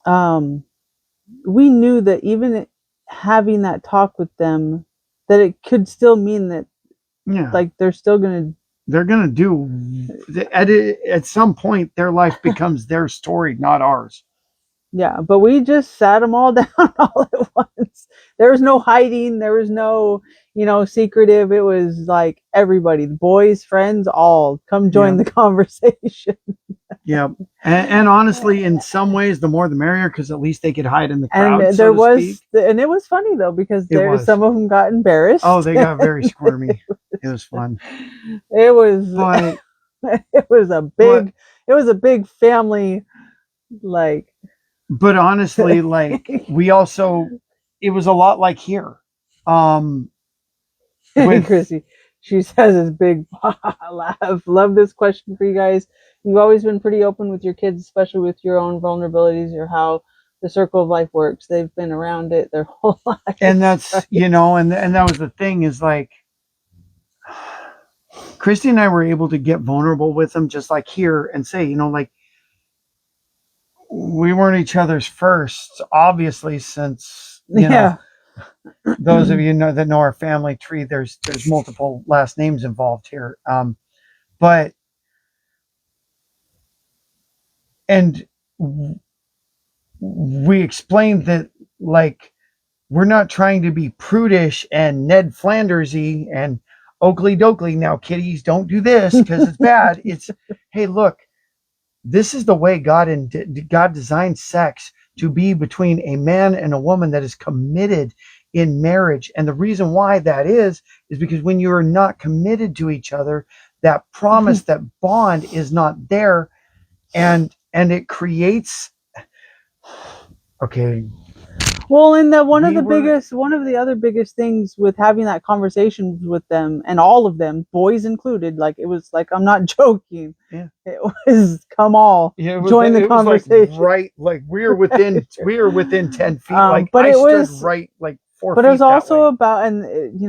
we knew that even having that talk with them, that it could still mean that, like they're going to do at some point their life becomes their story, not ours. Yeah, but we just sat them all down all at once. There was no hiding. There was no, secretive. It was like everybody, the boys, friends, all come join the conversation. Yeah. And honestly, in some ways, the more the merrier, because at least they could hide in the crowd. And there was, and it was funny though, because some of them got embarrassed. Oh, they got very squirmy. It was fun. It was, it was a big family, like. But honestly, like it was a lot like here. With Chrissy, she says it's big laugh. Love this question for you guys. You've always been pretty open with your kids, especially with your own vulnerabilities or how the circle of life works. They've been around it their whole life. And that's, right? And that was the thing is like, Christy and I were able to get vulnerable with them just like here and say, like, we weren't each other's first, obviously, since, those of you that know our family tree, there's multiple last names involved here. And we explained that, like, we're not trying to be prudish and Ned Flandersy and Oakley Dokley. Now, kiddies, don't do this because it's bad. It's, hey, look, this is the way God designed sex to be between a man and a woman that is committed in marriage. And the reason why that is because when you are not committed to each other, that promise, that bond is not there. And it creates, okay. Well, and one of the other biggest things with having that conversation with them, and all of them, boys included, like it was like, I'm not joking. Yeah. It was join the conversation. Like, right, like we were within 10 feet. Like but I it stood was right like 4 feet. But it was also about, and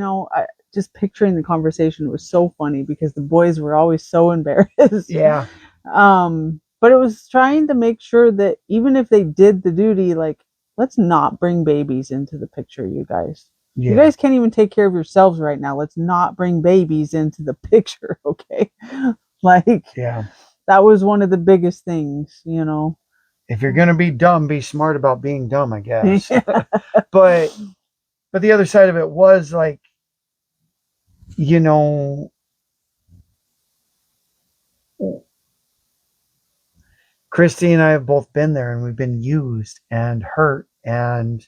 just picturing the conversation was so funny because the boys were always so embarrassed. Yeah. But it was trying to make sure that even if they did the duty, like, let's not bring babies into the picture, you guys. Yeah. You guys can't even take care of yourselves right now. Let's not bring babies into the picture, okay? Like, yeah, that was one of the biggest things, If you're gonna be dumb, be smart about being dumb, I guess. Yeah. But the other side of it was like, Christy and I have both been there, and we've been used and hurt and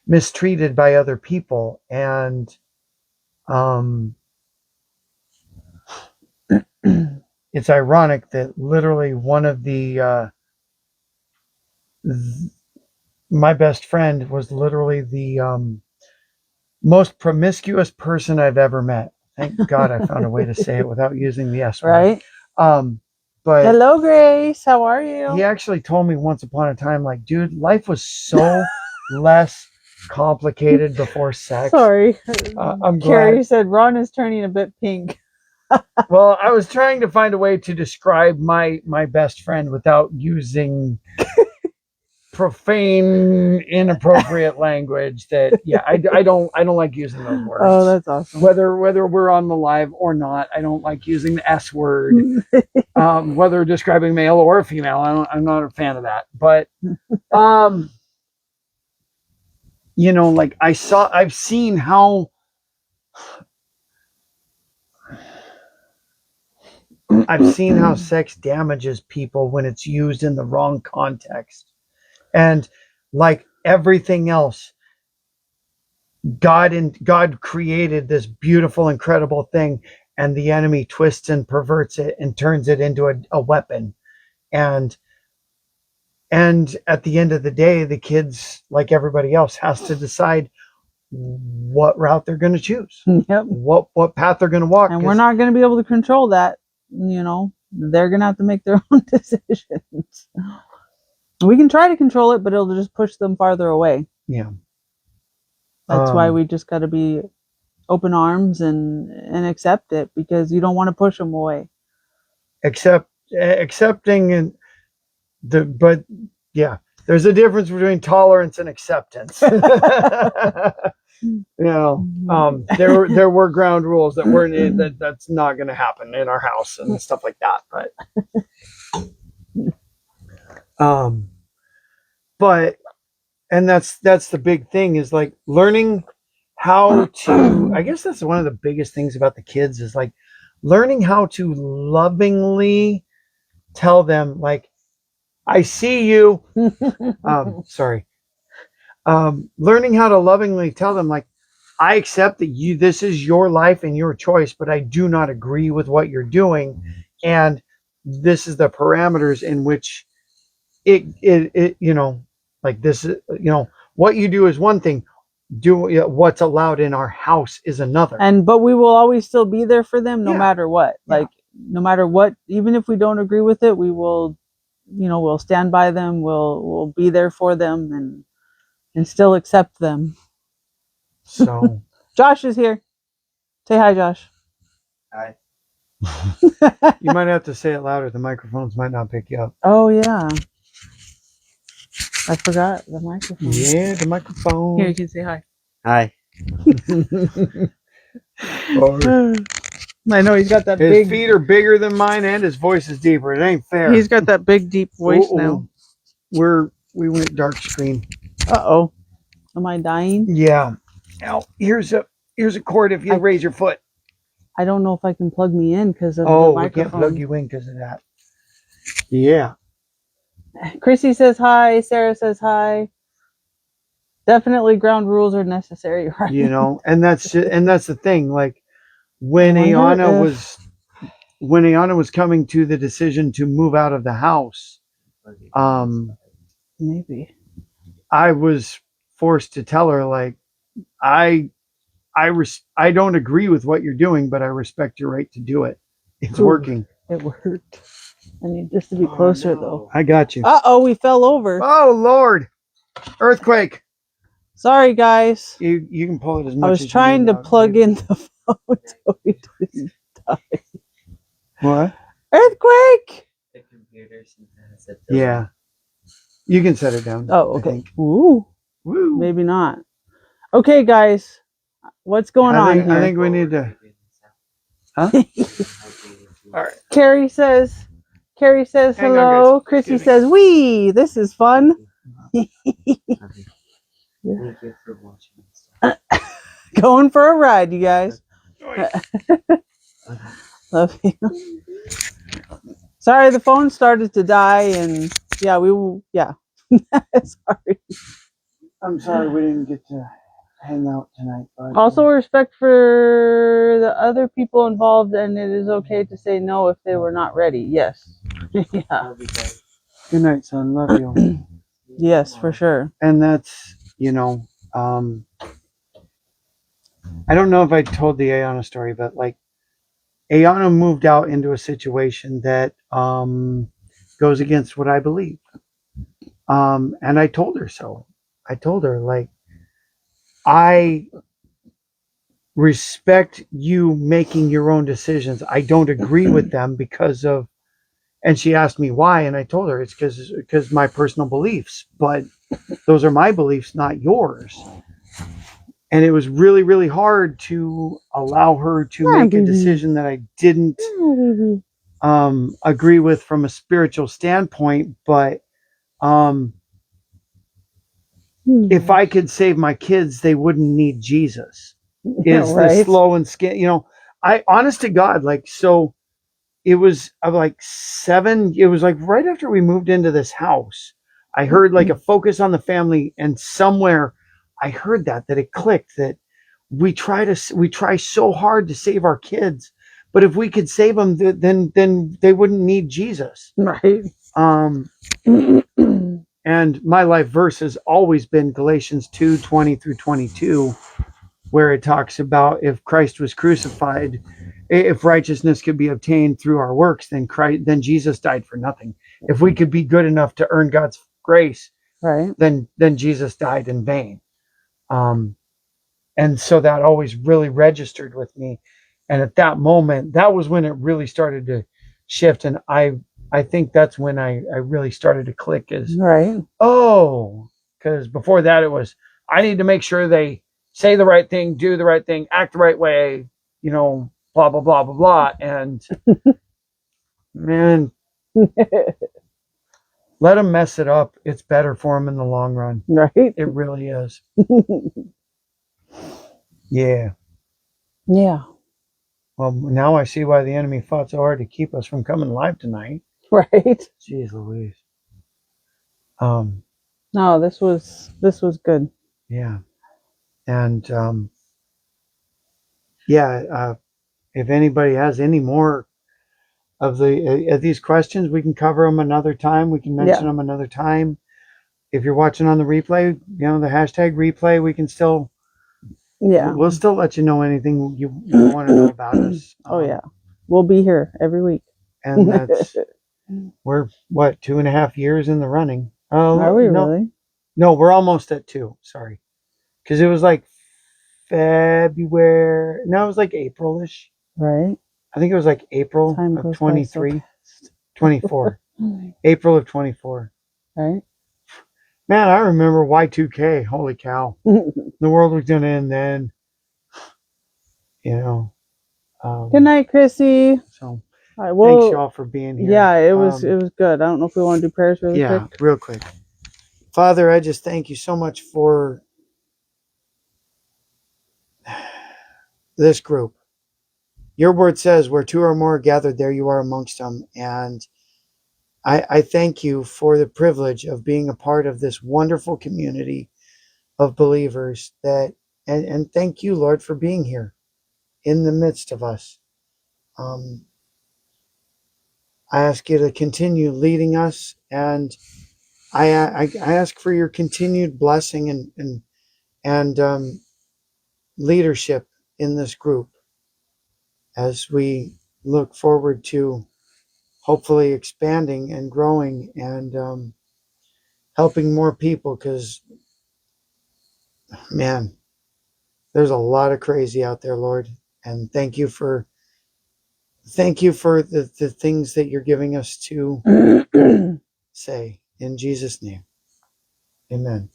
mistreated by other people. And it's ironic that literally one of my best friend was literally the most promiscuous person I've ever met. Thank God I found a way to say it without using the S word. Right. But hello, Grace. How are you? He actually told me once upon a time, like, dude, life was so less complicated before sex. Sorry. I'm glad. Carrie said Ron is turning a bit pink. Well, I was trying to find a way to describe my best friend without using profane, inappropriate language. That I don't like using those words. Oh, that's awesome. Whether we're on the live or not, I don't like using the S word. Whether describing male or female, I'm not a fan of that. But like I've seen how sex damages people when it's used in the wrong context. And like everything else, God created this beautiful, incredible thing, and the enemy twists and perverts it and turns it into a weapon. And at the end of the day, the kids, like everybody else, has to decide what route they're going to choose, Yep. what path they're going to walk. And we're 'cause- not going to be able to control that. They're going to have to make their own decisions. We can try to control it, but it'll just push them farther away. Yeah. That's why we just got to be open arms and accept it, because you don't want to push them away. Accepting and but yeah, there's a difference between tolerance and acceptance. There were ground rules that weren't that's not going to happen in our house and stuff like that. But and that's the big thing, is like learning how to, I guess that's one of the biggest things about the kids, is like learning how to lovingly tell them, like, I see you. Sorry. Learning how to lovingly tell them, like, I accept that this is your life and your choice, but I do not agree with what you're doing. And this is the parameters in which it like this is, what you do is one thing. What's allowed in our house is another. But we will always still be there for them, no matter what. Yeah. Like, no matter what, even if we don't agree with it, we will, we'll stand by them. We'll be there for them and still accept them. So Josh is here. Say hi, Josh. Hi. you might have to say it louder. The microphones might not pick you up. Oh yeah, I forgot the microphone. Yeah, the microphone. Here, you can say hi. Hi. I know he's got that His big. feet are bigger than mine, and his voice is deeper. It ain't fair. He's got that big, deep voice now. We went dark screen. Uh-oh. Am I dying? Yeah. Now here's a cord. If you raise your foot. I don't know if I can plug me in because of the Oh, we microphone. can't plug you in because of that. Yeah. Chrissy says hi. Sarah says hi. Definitely ground rules are necessary, right? And that's the thing. Like when Ayana was coming to the decision to move out of the house, Maybe. I was forced to tell her, like, I don't agree with what you're doing, but I respect your right to do it. It's working. It worked. I need this to be closer, though. I got you. Uh-oh, we fell over. Oh, Lord. Earthquake. Sorry, guys. You can pull it as much I as was trying to plug in the phone so we didn't die. What? Earthquake! The computer sometimes it Yeah. You can set it down. Oh, I okay. think. Ooh, Woo. maybe not. Okay, guys. What's going on here? I think we need to. Huh? All right. Carrie says Hang on, hello. guys. Chrissy Excuse me. says, wee, this is fun. Thank you for watching. Going for a ride, you guys. Love you. Sorry, the phone started to die, and sorry. I'm sorry we didn't get to hang out tonight. But Also, respect for the other people involved, and it is okay to say no if they were not ready. Yes. Yeah. Love you guys. good night, son. Love you. Yes, for sure. And that's, I don't know if I told the Ayana story, but like Ayana moved out into a situation that goes against what I believe. And I told her so. I told her, like, I respect you making your own decisions. I don't agree with them because of, and she asked me why, and I told her it's because my personal beliefs, but those are my beliefs, not yours. And it was really, really hard to allow her to make a decision that I didn't agree with from a spiritual standpoint. But if I could save my kids, they wouldn't need Jesus. Is the slow and skin, I, honest to God, like, so it was like it was like right after we moved into this house, I heard like a focus on the family, and somewhere I heard that it clicked, that we try so hard to save our kids, but if we could save them, then they wouldn't need Jesus. Right. And my life verse has always been Galatians 2:20 through 22. where it talks about if Christ was crucified, if righteousness could be obtained through our works, then Jesus died for nothing. If we could be good enough to earn God's grace, Right. then Jesus died in vain. And so that always really registered with me. And at that moment, that was when it really started to shift. And I think that's when I really started to click is, Right. oh, because before that it was, I need to make sure they say the right thing, do the right thing, act the right way, blah, blah, blah, blah, blah. And man, let them mess it up. It's better for them in the long run. Right. It really is. Yeah. Yeah. Well, now I see why the enemy fought so hard to keep us from coming live tonight. Right. Jeez Louise. No, this was good. Yeah. And if anybody has any more of these questions, we can cover them another time. We can mention them another time. If you're watching on the replay, the hashtag replay, we can still, we'll still let you know anything you want to know about us. Oh yeah, we'll be here every week. And that's we're 2.5 years in the running. Are we really? No, we're almost at 2. Sorry, because it was like February. No, it was like April-ish. Right. I think it was like April Time of goes 23, by so 24. April of 24. Right. Man, I remember Y2K. Holy cow. The world was going to end then. Good night, Chrissy. So All right, well, thanks y'all for being here. Yeah, it was good. I don't know if we want to do prayers really quick. Real quick. Father, I just thank you so much for this group. Your word says where 2 or more are gathered, there you are amongst them. And I thank you for the privilege of being a part of this wonderful community of believers and thank you, Lord, for being here in the midst of us. I ask you to continue leading us, and I ask for your continued blessing and leadership in this group as we look forward to hopefully expanding and growing and helping more people, because man, there's a lot of crazy out there, Lord. And thank you for the things that you're giving us to say in Jesus' name. Amen.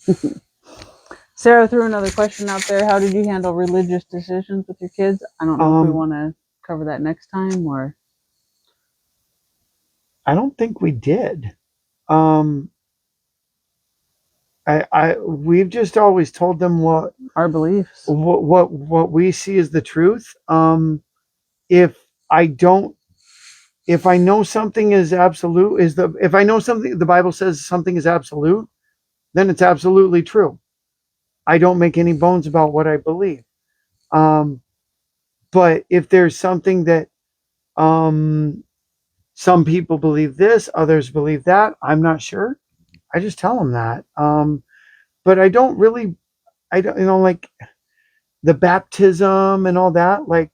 Sarah threw another question out there. How did you handle religious decisions with your kids? I don't know if we want to cover that next time or. I don't think we did. We've just always told them what our beliefs, what we see as the truth. If I know something is absolute, if I know something, the Bible says something is absolute, then it's absolutely true. I don't make any bones about what I believe. But if there's something that some people believe this, others believe that, I'm not sure, I just tell them that. But I don't, like the baptism and all that, like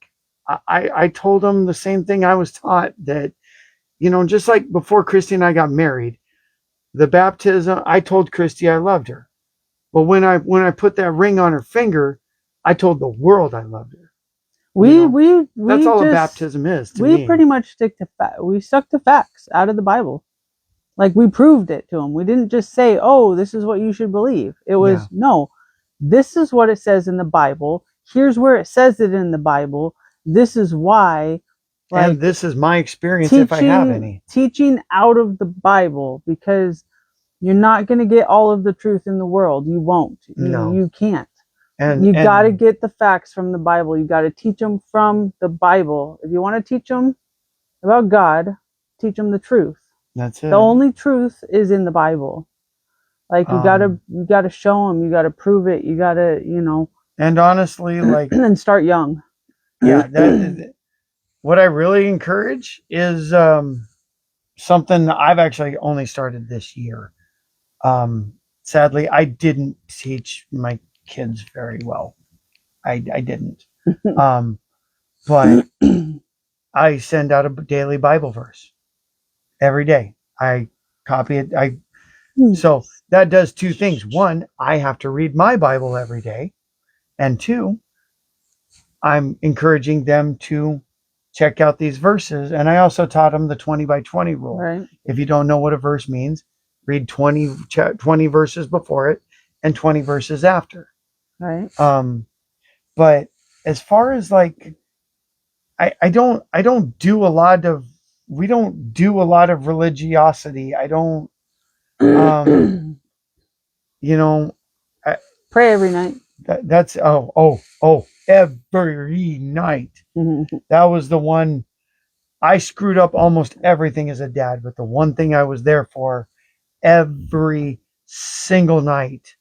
I told them the same thing I was taught, that, just like before Christy and I got married, the baptism, I told Christy I loved her. But when I put that ring on her finger, I told the world I loved her. That's all a baptism is to me. We pretty much we stuck to facts out of the Bible. Like, we proved it to them. We didn't just say, oh, this is what you should believe. It was, no, this is what it says in the Bible. Here's where it says it in the Bible. This is why. Like, and this is my experience, if I have any. Teaching out of the Bible, because you're not going to get all of the truth in the world. You won't. No. You can't. And you got to get the facts from the Bible. You got to teach them from the Bible. If you want to teach them about God, teach them the truth. That's it. The only truth is in the Bible. Like, you gotta show them. You gotta prove it. You gotta, And honestly, like, and start young. Yeah, what I really encourage is something I've actually only started this year. Sadly, I didn't teach my kids very well. I didn't. But I send out a daily Bible verse every day. I copy it. So that does two things. One, I have to read my Bible every day. And two, I'm encouraging them to check out these verses. And I also taught them the 20 by 20 rule. Right. If you don't know what a verse means, read 20 verses before it and 20 verses after. Right. But as far as like, I don't do a lot of, we don't do a lot of religiosity. I don't, you know, Pray every night. that's every night. That was the one. I screwed up almost everything as a dad, but the one thing I was there for every single night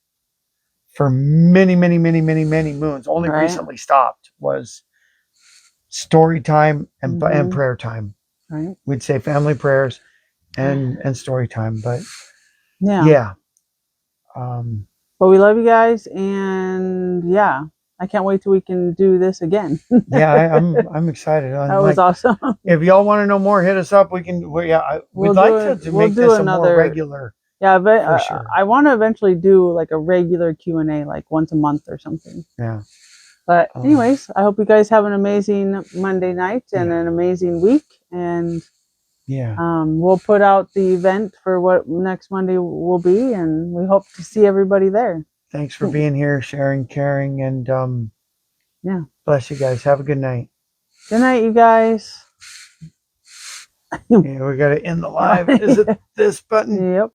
for many moons, only Right. recently stopped, was story time and Mhm. prayer time. Right. We'd say family prayers and story time, but Yeah. yeah. But we love you guys, and yeah, I can't wait till we can do this again. Yeah, I'm excited. That was awesome. If y'all want to know more, hit us up. We'd We'll like do it. to We'll make do this a another- more regular. Yeah, but For sure. I want to eventually do like a regular Q&A, like once a month or something. Yeah. But anyways, I hope you guys have an amazing Monday night and an amazing week. And Yeah. we'll put out the event for what next Monday will be, and we hope to see everybody there. Thanks for being here, sharing, caring, and Yeah. bless you guys. Have a good night. Good night, you guys. Yeah, we got to end the live. Is it this button? Yep.